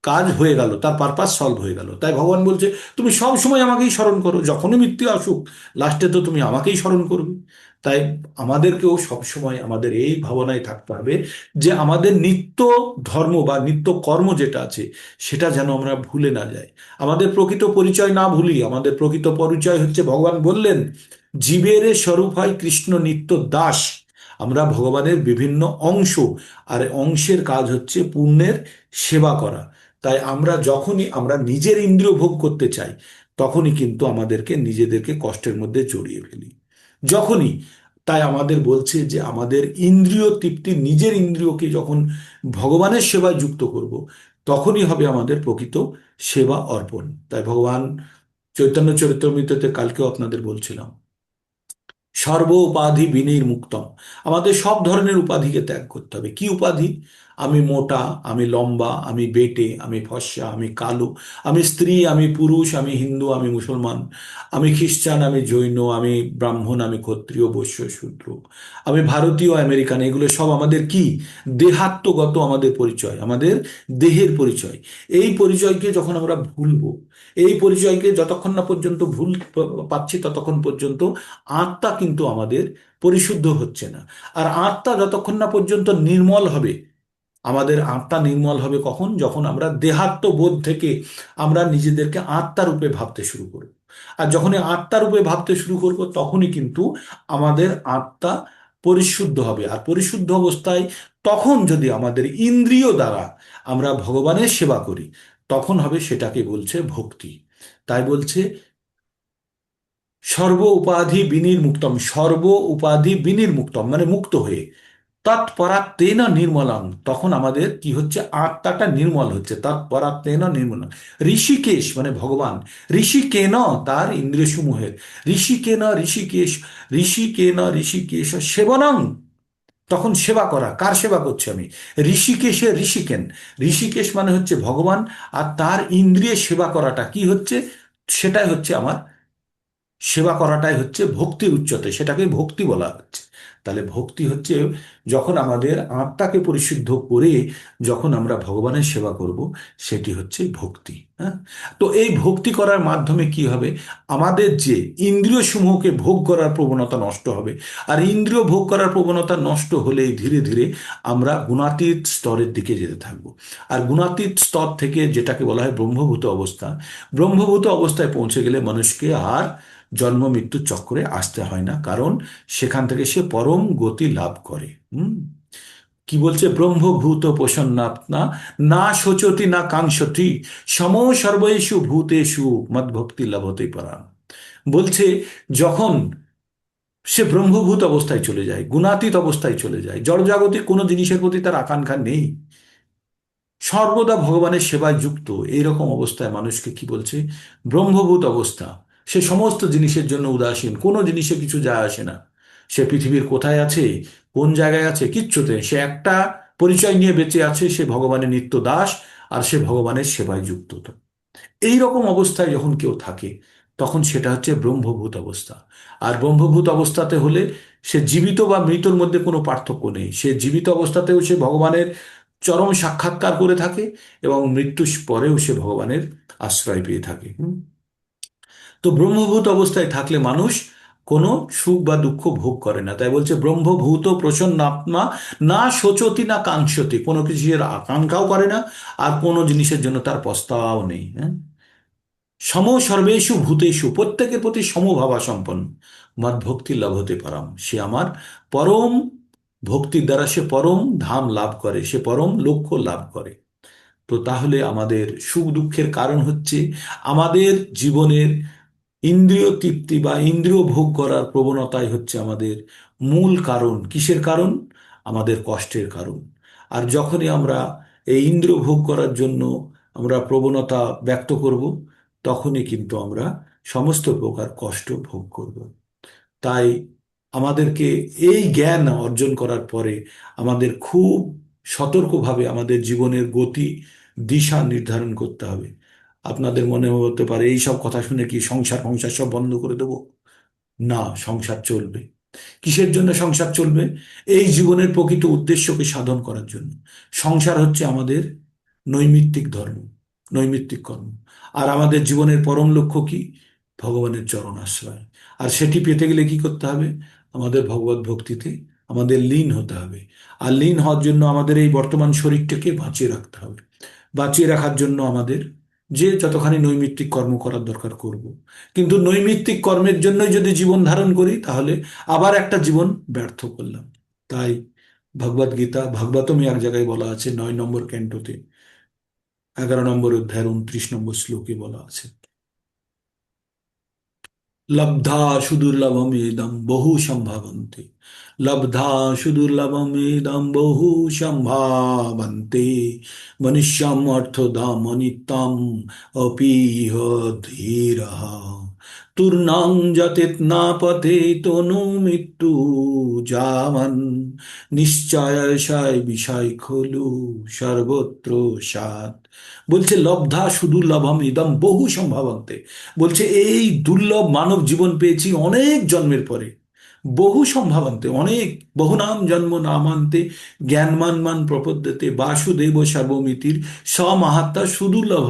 [SPEAKER 1] কাজ হয়ে গেল, তার পারপাস সলভ হয়ে গেল। তাই ভগবান বলছে, তুমি সব সময় আমাকেই স্মরণ করো, যখনই মৃত্যু আসুক লাস্টে তো তুমি আমাকেই স্মরণ করবে। তাই আমাদেরকেও সবসময় আমাদের এই ভাবনায় থাকতে হবে যে আমাদের নিত্য ধর্ম বা নিত্য কর্ম যেটা আছে সেটা যেন আমরা ভুলে না যাই, আমাদের প্রকৃত পরিচয় না ভুলি। আমাদের প্রকৃত পরিচয় হচ্ছে, ভগবান বললেন, জীবের স্বরূপ হয় কৃষ্ণ নিত্য দাস। আমরা ভগবানের বিভিন্ন অংশ, আর অংশের কাজ হচ্ছে পুণ্যের সেবা করা। তাই আমরা যখনই আমরা নিজের ইন্দ্রিয় ভোগ করতে চাই তখনই কিন্তু আমাদেরকে নিজেদেরকে কষ্টের মধ্যে জড়িয়ে ফেলি, যখনই। তাই আমাদের বলছে যে আমাদের ইন্দ্রিয় তৃপ্তি, নিজের ইন্দ্রিয়কে যখন ভগবানের সেবায় যুক্ত করব তখনই হবে আমাদের প্রকৃত সেবা অর্পণ। তাই ভগবান চৈতন্য চরিতামৃততে কালকেও আপনাদের বলছিলাম, সর্ব উপাধি বিনির্মুক্তম। আমাদের সব ধরনের উপাধিকে ত্যাগ করতে হবে। কি উপাধি? আমি মোটা, আমি লম্বা, আমি বেটে, আমি ফর্সা, আমি কালো, আমি স্ত্রী, আমি পুরুষ, আমি হিন্দু, আমি মুসলমান, আমি খ্রিস্টান, আমি জৈন, আমি ব্রাহ্মণ, আমি ক্ষত্রিয়, বৈশ্য, শূদ্র, আমি ভারতীয়, আমেরিকান। এগুলো সব আমাদের কি? দেহাত্মগত আমাদের পরিচয়, আমাদের দেহের পরিচয়। এই পরিচয়কে যখন আমরা ভুলবো, এই পরিচয়কে যতক্ষণ না পর্যন্ত ভুল পাচ্ছি ততক্ষণ পর্যন্ত আত্মা কিন্তু আমাদের পরিশুদ্ধ হচ্ছে না। আর আত্মা যতক্ষণ না পর্যন্ত নির্মল হবে আমাদের আত্মা নির্মল হবে কখন? যখন আমরা দেহাত্মবোধ থেকে আমরা নিজেদেরকে আত্মা রূপে ভাবতে শুরু করব। আর যখনই আত্মা রূপে ভাবতে শুরু করব, তখনই কিন্তু আমাদের আত্মা পরিশুদ্ধ হবে। আর পরিশুদ্ধ অবস্থায় তখন যদি আমাদের ইন্দ্রিয় দ্বারা আমরা ভগবানের সেবা করি, তখন হবে, সেটাকে বলছে ভক্তি। তাই বলছে সর্ব উপাধি বিনির্মুক্তম, সর্ব উপাধি বিনির্মুক্তম মানে মুক্ত হয়ে, তৎপরাত্মেন নির্মলং, তখন আমাদের কি হচ্ছে? আত্মাটা নির্মল হচ্ছে, তৎপরাত্মেন নির্মলং। ঋষিকেশ মানে ভগবান, ঋষিকেন তার ইন্দ্রিয় সমূহের, ঋষিকেন ঋষিকেশ, ঋষিকেন ঋষিকেশ সেবনং, তখন সেবা করা, কার সেবা করছি আমি? ঋষিকেশের ঋষিকেন, ঋষিকেশ মানে হচ্ছে ভগবান, আর তার ইন্দ্রিয় সেবা করাটা কি হচ্ছে? সেটাই হচ্ছে আমার সেবা করাটাই হচ্ছে ভক্তির উচ্চতে, সেটাকে ভক্তি বলা হচ্ছে। তাহলে ভক্তি হচ্ছে যখন আমাদের আত্মাকে পরিশুদ্ধ করে যখন আমরা ভগবানের সেবা করব, সেটি হচ্ছে ভক্তি। হ্যাঁ, তো এই ভক্তি করার মাধ্যমে কি হবে? আমাদের যে ইন্দ্রিয় সমূহকে ভোগ করার প্রবণতা নষ্ট হবে। আর ইন্দ্রিয় ভোগ করার প্রবণতা নষ্ট হলেই ধীরে ধীরে আমরা গুণাতীত স্তরের দিকে যেতে থাকবো। আর গুণাতীত স্তর থেকে যেটাকে বলা হয় ব্রহ্মভূত অবস্থা, ব্রহ্মভূত অবস্থায় পৌঁছে গেলে মানুষকে আর জন্ম মৃত্যু চক্রে আসতে হয় না, কারণ সেখান থেকে সে পরম গতি লাভ করে। কি বলছে? ব্রহ্মভূত প্রসন্নাত্মা না শোচতি না কাঙ্ক্ষতি, সম সর্বেষু ভূতেষু মদ্ভক্তি লভতে পরাম। বলছে যখন সে ব্রহ্মভূত অবস্থায় চলে যায়, গুণাতীত অবস্থায় চলে যায়, জড়জাগতিক কোনো জিনিসের প্রতি তার আকাঙ্ক্ষা নেই, সর্বদা ভগবানের সেবায় যুক্ত, এইরকম অবস্থায় মানুষকে কি বলছে? ব্রহ্মভূত অবস্থা। সে সমস্ত জিনিসের জন্য উদাসীন, কোনো জিনিসে কিছু যায় আসে না। সে পৃথিবীর কোথায় আছে, কোন জায়গায় আছে, কিচ্ছুতে সে একটা পরিচয় নিয়ে বেঁচে আছে, সে ভগবানের নিত্য দাস, আর সে ভগবানের সেবায় যুক্ত। তো এই রকম অবস্থায় যখন কেউ থাকে, তখন সেটা হচ্ছে ব্রহ্মভূত অবস্থা। আর ব্রহ্মভূত অবস্থাতে হলে সে জীবিত বা মৃতর মধ্যে কোনো পার্থক্য নেই, সে জীবিত অবস্থাতেও সে ভগবানের চরম সাক্ষাৎকার করে থাকে, এবং মৃত্যুর পরেও সে ভগবানের আশ্রয় পেয়ে থাকে। তো ব্রহ্মভূত অবস্থায় থাকলে মানুষ কোনো সুখ বা দুঃখ ভোগ করে না। তাই বলছে ব্রহ্মভূত প্রসন্ন আত্মা না শোচতি না কাঙ্ক্ষতি, কোনো কিছুর আকাঙ্ক্ষাও করে না, আর কোনো জিনিসের জন্য তার পস্তাও নেই। হ্যাঁ, সম সর্বেষু ভূতেষু, প্রত্যেকের প্রতি সমভাবা সম্পন্ন, মদ ভক্তি লাভতে পারাম, সে আমার পরম ভক্তির দ্বারা সে পরম ধাম লাভ করে, সে পরম লক্ষ্য লাভ করে। তো তাহলে আমাদের সুখ দুঃখের কারণ হচ্ছে আমাদের জীবনের ইন্দ্রিয় তৃপ্তি বা ইন্দ্রিয় ভোগ করার প্রবণতাই হচ্ছে আমাদের মূল কারণ। কিসের কারণ? আমাদের কষ্টের কারণ। আর যখনই আমরা এই ইন্দ্রিয় ভোগ করার জন্য আমরা প্রবণতা ব্যক্ত করব, তখনই কিন্তু আমরা সমস্ত প্রকার কষ্ট ভোগ করব। তাই আমাদেরকে এই জ্ঞান অর্জন করার পরে আমাদের খুব সতর্কভাবে আমাদের জীবনের গতি দিশা নির্ধারণ করতে হবে। আপনাদের মনে হতে পারে এই সব কথা শুনে কি সংসার ফংসার সব বন্ধ করে দেবো? না, সংসার চলবে। কিসের জন্য সংসার চলবে? এই জীবনের প্রকৃত উদ্দেশ্যকে সাধন করার জন্য। সংসার হচ্ছে আমাদের নৈমিত্তিক ধর্ম, নৈমিত্তিক কর্ম। আর আমাদের জীবনের পরম লক্ষ্য কি? ভগবানের চরণ আশ্রয়। আর সেটি পেতে গেলে কি করতে হবে? আমাদের ভগবত ভক্তিতে আমাদের লীন হতে হবে। আর লীন হওয়ার জন্য আমাদের এই বর্তমান শরীরটাকে বাঁচিয়ে রাখতে হবে। বাঁচিয়ে রাখার জন্য আমাদের যে যতখানি নৈমিত্তিক কর্ম করার দরকার করব। কিন্তু নৈমিত্তিক কর্মের জন্যই যদি জীবন ধারণ করি, তাহলে আবার একটা জীবন ব্যর্থ করলাম। তাই ভগবদ গীতা ভাগবতমে এক জায়গায় বলা আছে, 9 নম্বর ক্যান্টোতে 11 নম্বর অধ্যায়ের 29 নম্বর শ্লোকে বলা আছে, লব্ধা সুদুর্লভমেদম বহু সম্ভাবন্তে, লব্ধা সুদুর্লভমেদম বহু সম্ভাবন্তে, মনুষ্যম অর্থদাম অনিত্যম অপিহ ধীরঃ, তূর্ণাং যতেৎনাপতে তনু মৃত্যু যামন, নিশ্চয় বিষয় খলু সর্বত্র সাৎ। বলছে লব্ধা সুদুর্লভম ইদম বহু সম্ভাবন্তে, বলছে এই দুর্লভ মানব জীবন পেয়েছি অনেক জন্মের পরে, বহু সম্ভাবন্তে, অনেক, বহুনাম জন্ম নামান্তে, জ্ঞানমান মান প্রপদ্যতে বাসুদেব সর্বমিতির স্বমাহাত্মা সুদুর্লভ।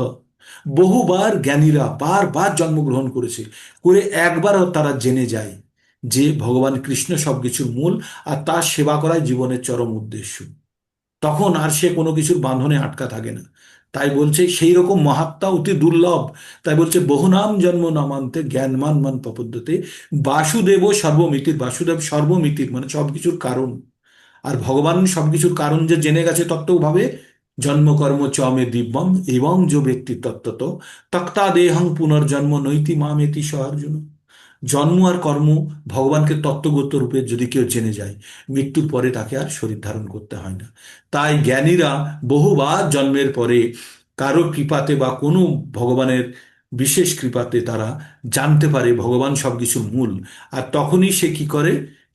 [SPEAKER 1] বহুবার জ্ঞানীরা বারবার জন্মগ্রহণ করেছে, করে একবারও তারা জেনে যায় যে ভগবান কৃষ্ণ সবকিছুর মূল, আর তার সেবা করাই জীবনের চরম উদ্দেশ্য। তখন আর সে কোনো কিছুর বাঁধনে আটকা থাকে না। তাই বলছে সেই রকম মহাত্মা অতি দুর্লভ। তাই বলছে বহুনাম জন্ম নামান্তে জ্ঞানমান মান প্রপদ্যতে বাসুদেব সর্বমিতির, বাসুদেব সর্বমিতির মানে সবকিছুর কারণ। আর ভগবান সবকিছুর কারণ যে জেনে গেছে তত্ত্বভাবে, জন্মকর্ম চ মে দিব্যম এবং যে ব্যক্তি তত্ত্বত তক্তা দেহং পুনর্জন্ম নৈতি মামেতি স অর্জুন। জন্ম আর কর্ম ভগবানকে তত্ত্বগত রূপে যদি কেউ জেনে যায়, মৃত্যুর পরে তাকে আর শরীর ধারণ করতে হয় না। তাই জ্ঞানীরা বহুবার জন্মের পরে কারো কৃপাতে বা কোনো ভগবানের বিশেষ কৃপাতে তারা জানতে পারে ভগবান সবকিছু মূল। আর তখনই সে কি করে,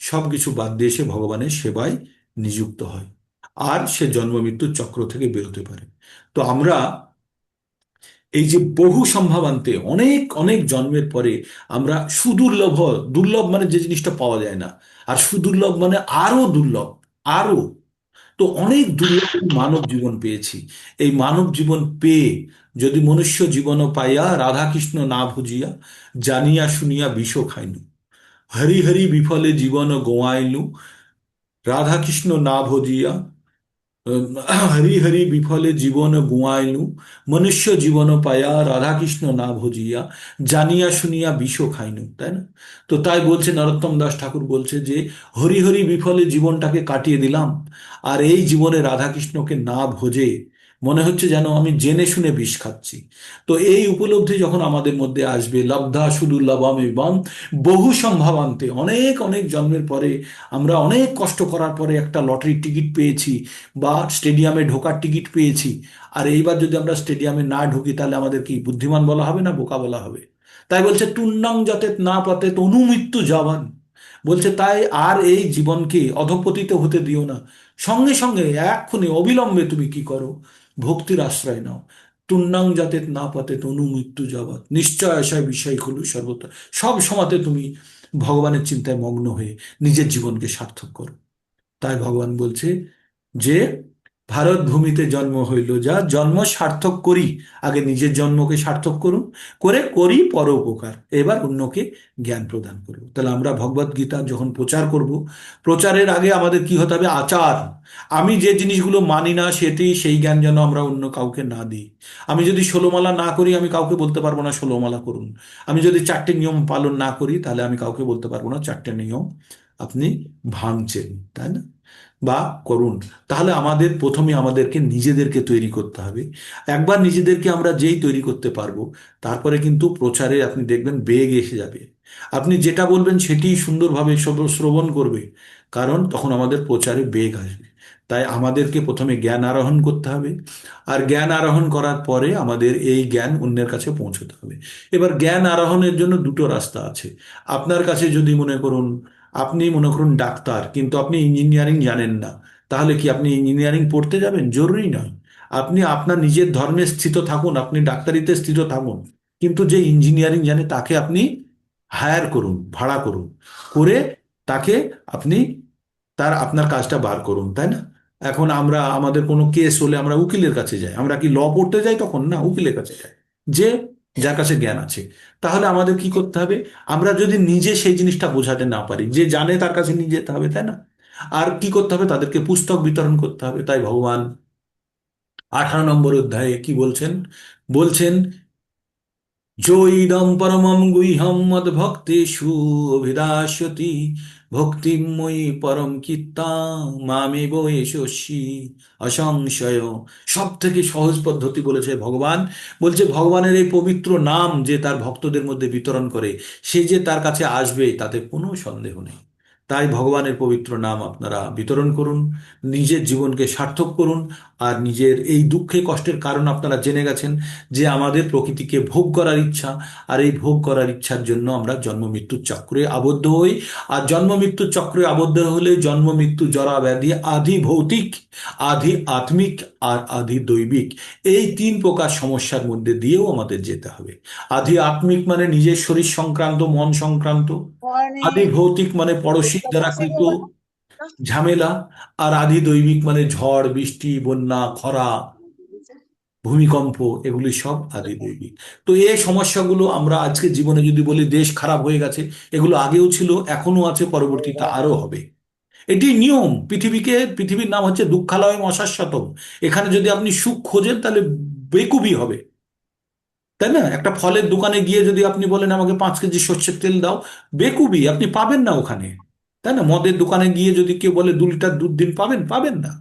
[SPEAKER 1] সবকিছু বাদ দিয়ে সে ভগবানের সেবায় নিযুক্ত হয়, আর সে জন্ম মৃত্যুর চক্র থেকে বেরোতে পারে। তো আমরা এই যে বহু সম্ভাবান্তে অনেক অনেক জন্মের পরে আমরা সুদুর্লভ, দুর্লভ মানে যে জিনিসটা পাওয়া যায় না, আর সুদুর্লভ মানে আরো দুর্লভ, আরো, তো অনেক দুর্লভ মানব জীবন পেয়েছি। এই মানব জীবন পেয়ে যদি মনুষ্য জীবন পাইয়া রাধাকৃষ্ণ না ভুজিয়া জানিয়া শুনিয়া বিষ খাইনু, হরি হরি বিফলে জীবন গোয়াইনু, রাধাকৃষ্ণ না ভজিয়া হরি হরি বিফলে জীবন গুয়াইনু, মনুষ্য জীবন পায়া রাধাকৃষ্ণ না ভজিয়া জানিয়া শুনিয়া বিষ খাইনু, তাই না? তো তাই বলছে নরোত্তম দাস ঠাকুর বলছে যে হরি হরি বিফলে জীবনটাকে কাটিয়ে দিলাম, আর এই জীবনে রাধাকৃষ্ণকে না ভজে মনে হচ্ছে যেন আমি জেনে শুনে বিষ খাচ্ছি। তো এই উপলব্ধি যখন আমাদের মধ্যে আসবে, লব্ধা শুধু লবাম এবং বহু সম্ভাবান্তে, অনেক অনেক জন্মের পরে আমরা অনেক কষ্ট করার পরে একটা লটারির টিকিট পেয়েছি বা স্টেডিয়ামে ঢোকার টিকিট পেয়েছি, আর এইবার যদি আমরা স্টেডিয়ামে না ঢুকি তাহলে আমাদের কি বুদ্ধিমান বলা হবে না বোকা বলা হবে? তাই বলছে টুন্নাং যাতে না পাতে তনু মৃত্যু জবান। বলছে তাই আর এই জীবনকে অধঃপতিত হতে দিও না, সঙ্গে সঙ্গে এক্ষুনি অবিলম্বে তুমি কি করো, ভক্তির আশ্রয় নাও। টুন্নাং যাতে না পাতে তনু মৃত্যু জবান নিশ্চয় আশায় বিষয় খুলু সর্বদা। সব সময়তে তুমি ভগবানের চিন্তায় মগ্ন হয়ে নিজের জীবনকে সার্থক করো। তাই ভগবান বলছে যে ভারত ভূমিতে জন্ম হইল যা, জন্ম সার্থক করি, আগে নিজের জন্মকে সার্থক করুন, করে করি পরোপকার, এবার অন্যকে জ্ঞান প্রদান করব। তাহলে আমরা ভগবত গীতা যখন প্রচার করব, প্রচারের আগে আমাদের কি হতে হবে, আচার। আমি যে জিনিসগুলো মানি না সেটি, সেই জ্ঞান যেন আমরা অন্য কাউকে না দিই। আমি যদি ষোলোমালা না করি আমি কাউকে বলতে পারবো না ষোলোমালা করুন। আমি যদি চারটে নিয়ম পালন না করি তাহলে আমি কাউকে বলতে পারবো না চারটে নিয়ম আপনি ভাঙছেন, তাই না, বা করুন। তাহলে আমাদের প্রথমে আমাদেরকে নিজেদেরকে তৈরি করতে হবে। একবার নিজেদেরকে আমরা যেই তৈরি করতে পারবো, তারপরে কিন্তু প্রচারে আপনি দেখবেন বেগ এসে যাবে। আপনি যেটা বলবেন সেটি সুন্দরভাবে সব শ্রবণ করবে, কারণ তখন আমাদের প্রচারে বেগ আসবে। তাই আমাদেরকে প্রথমে জ্ঞান আরোহণ করতে হবে, আর জ্ঞান আরোহণ করার পরে আমাদের এই জ্ঞান অন্যের কাছে পৌঁছতে হবে। এবার জ্ঞান আরোহণের জন্য দুটো রাস্তা আছে। আপনার কাছে যদি মনে করুন, আপনি মনে করুন ডাক্তার কিন্তু আপনি ইঞ্জিনিয়ারিং জানেন না, তাহলে কি আপনি ইঞ্জিনিয়ারিং পড়তে যাবেন? জরুরি নয়। আপনি আপনার নিজের ধর্মে স্থিত থাকুন, আপনি ডাক্তারিতে স্থিত থাকুন, কিন্তু যে ইঞ্জিনিয়ারিং জানে তাকে আপনি হায়ার করুন, ভাড়া করুন, করে তাকে আপনি আপনার কাজটা বার করুন, তাই না? এখন আমরা আমাদের কোনো কেস হলে আমরা উকিলের কাছে যাই, আমরা কি ল পড়তে যাই? তখন না, উকিলের কাছে যাই, যে যার কাছে জ্ঞান আছে। তাহলে আমাদের কি করতে হবে, আমরা যদি নিজে সেই জিনিসটা বোঝাতে না পারি, যে জানে তার কাছে নিয়ে যেতে হবে, তাই না? আর কি করতে হবে, তাদেরকে পুস্তক বিতরণ করতে হবে। তাই ভগবান 18 নম্বর অধ্যায়ে কি বলছেন, বলছেন যোইদম পরমম গুহ্যম মদ ভক্তেষু অভিদাস্যতি ভক্তিময়ী পরম কীর্তা মামেব এষসি অসংশয়। সব থেকে সহজ পদ্ধতি বলেছে ভগবান। বলছে ভগবানের এই পবিত্র নাম যে তার ভক্তদের মধ্যে বিতরণ করে, সে যে তার কাছে আসবে তাতে কোনো সন্দেহ নেই। তাই ভগবানের পবিত্র নাম আপনারা বিতরণ করুন, নিজের জীবনকে সার্থক করুন। আর নিজের এই দুঃখে কষ্টের কারণ আপনারা জেনে গেছেন, যে আমাদের প্রকৃতিকে ভোগ করার ইচ্ছা, আর এই ভোগ করার ইচ্ছার জন্য আমরা জন্ম মৃত্যুর চক্রে আবদ্ধ হই। আর জন্ম মৃত্যুর চক্রে আবদ্ধ হলে জন্ম মৃত্যু জরা ব্যাধি আধি ভৌতিক, আধি আত্মিক, আর আধি দৈবিক, এই তিন প্রকার সমস্যার মধ্যে দিয়েও আমাদের যেতে হবে। আধি আত্মিক মানে নিজের শরীর সংক্রান্ত, মন সংক্রান্ত। আধি ভৌতিক মানে পড়শি দ্বারা কৃত ঝামেলা। আর আধি দৈবিক মানে ঝড় বৃষ্টি বন্যা খরা ভূমিকম্প, এগুলি সব আদি দৈবিক। তো এই সমস্যাগুলো আমরা আজকে জীবনে যদি বলি দেশ খারাপ হয়ে গেছে, এগুলো আগেও ছিল, এখনো আছে, পরবর্তীতে আরো হবে। এটি নিয়ম। পৃথিবীর নাম হচ্ছে দুঃখালয় অশাশ্বতম। এখানে যদি আপনি সুখ খোঁজেন তাহলে বেকুবি হবে, তাই না? একটা ফলের দোকানে গিয়ে যদি আপনি বলেন আমাকে 5 কেজি সর্ষের তেল দাও, বেকুবি, আপনি পাবেন না ওখানে। তাই না? মদের দোকানে গিয়ে যদি কেউ বলে 2 লিটার দুধ দিন, পাবেন? পাবেন না।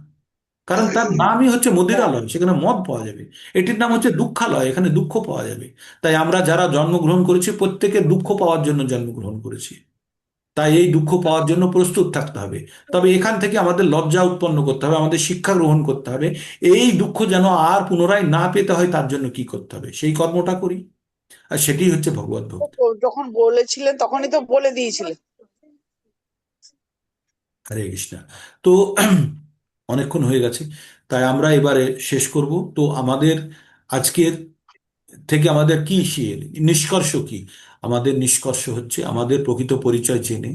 [SPEAKER 1] কারণ তার নামই হচ্ছে মদিরালয়, সেখানে মদ পাওয়া যাবে। এটির নাম হচ্ছে দুঃখালয়, এখানে দুঃখ পাওয়া যাবে। তাই আমরা যারা জন্মগ্রহণ করেছি প্রত্যেকে দুঃখ পাওয়ার জন্য জন্মগ্রহণ করেছি। তাই এই দুঃখ পাওয়ার জন্য প্রস্তুত থাকতে হবে। তবে এখান থেকে আমাদের লজ্জা উৎপন্ন করতে হবে, আমাদের শিক্ষা গ্রহণ করতে হবে। এই দুঃখ যেন আর পুনরায় না পেতে হয়, তার জন্য কি করতে হবে, সেই কর্মটা করি। আর সেটি হচ্ছে ভগবত ভক্তি।
[SPEAKER 3] যখন বলেছিলেন তখনই তো বলে দিয়েছিলেন।
[SPEAKER 1] হরে কৃষ্ণ। তো অনেকক্ষণ হয়ে গেছে, তাই আমরা এবারে শেষ করব। তো আমাদের আজকের থেকে আমাদের কি নিষ্কর্ষ কি? আমাদের নিষ্কর্ষ হচ্ছে আমাদের প্রকৃত পরিচয় জেনে,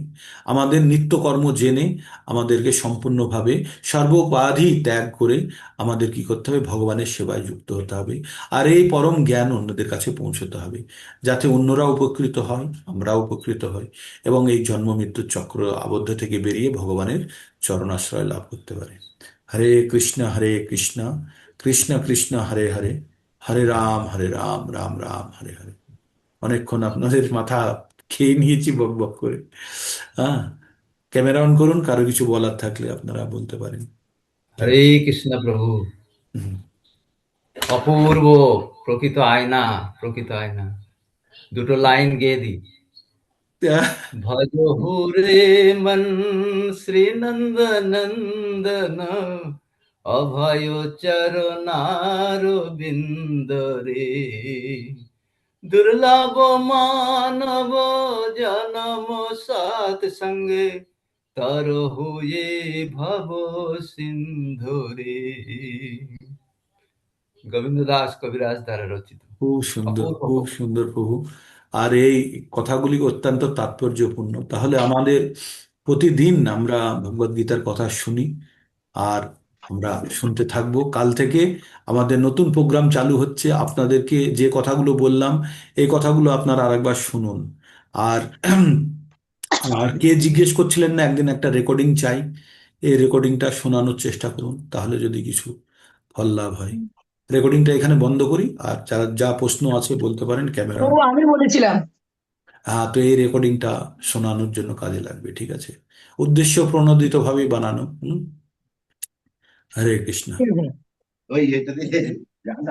[SPEAKER 1] আমাদের নিত্যকর্ম জেনে, আমাদেরকে সম্পূর্ণভাবে সর্বোপাধি ত্যাগ করে আমাদের কি করতে হবে, ভগবানের সেবায় যুক্ত হতে হবে। আর এই পরম জ্ঞান অন্যদের কাছে পৌঁছতে হবে, যাতে অন্যরা উপকৃত হয়, আমরাও উপকৃত হই, এবং এই জন্ম মৃত্যুর চক্র আবদ্ধ থেকে বেরিয়ে ভগবানের চরণাশ্রয় লাভ করতে পারে। হরে কৃষ্ণ, কৃষ্ণ কৃষ্ণ হরে হরে, হরে রাম, রাম রাম হরে হরে। অনেকক্ষণ আপনাদের মাথা খেয়ে নিয়েছি বক বক করে। হ্যাঁ, ক্যামেরা অন করুন, কারো কিছু বলার থাকলে আপনারা বলতে পারেন।
[SPEAKER 4] হরে কৃষ্ণ প্রভু।
[SPEAKER 1] হুম।
[SPEAKER 4] অপূর্ব, প্রকৃত আয়না, প্রকৃত আয়না। দুটো লাইন গেয়ে দিই। ভজ রে মন শ্রী নন্দ নন্দন, অভয় চরণার বিন্দ রে। দুর্লভ মানব জনম সাত সঙ্গে, তর হুয়ে ভব সিন্ধু রে। গোবিন্দ দাস কবিরাজ দ্বারা রচিত।
[SPEAKER 1] খুব সুন্দর,
[SPEAKER 4] অপূর্ব
[SPEAKER 1] খুব
[SPEAKER 4] কবিতা।
[SPEAKER 1] সুন্দর প্রভু। আর এই কথাগুলি অত্যন্ত তাৎপর্যপূর্ণ। তাহলে আমাদের প্রতিদিন আমরা ভগবদ গীতার কথা শুনি, আর আমরা শুনতে থাকবো। কাল থেকে আমাদের নতুন প্রোগ্রাম চালু হচ্ছে। আপনাদেরকে যে কথাগুলো বললাম, এই কথাগুলো আপনারা আরেকবার শুনুন। আর আর কে জিজ্ঞেস করছিলেন না, একদিন একটা রেকর্ডিং চাই, এই রেকর্ডিংটা শোনানোর চেষ্টা করুন, তাহলে যদি কিছু ফল লাভ হয়। রেকর্ডিংটা এখানে বন্ধ করি, আর যারা যা প্রশ্ন আছে বলতে পারেন, ক্যামেরা
[SPEAKER 3] ও
[SPEAKER 1] অন।
[SPEAKER 3] আমি বলেছিলাম।
[SPEAKER 1] হ্যাঁ, তো এই রেকর্ডিংটা শোনানোর জন্য কাজে লাগবে, ঠিক আছে? উদ্দেশ্য প্রণোদিত ভাবেই বানানো। হরে কৃষ্ণ।
[SPEAKER 3] ওই এটা দিয়ে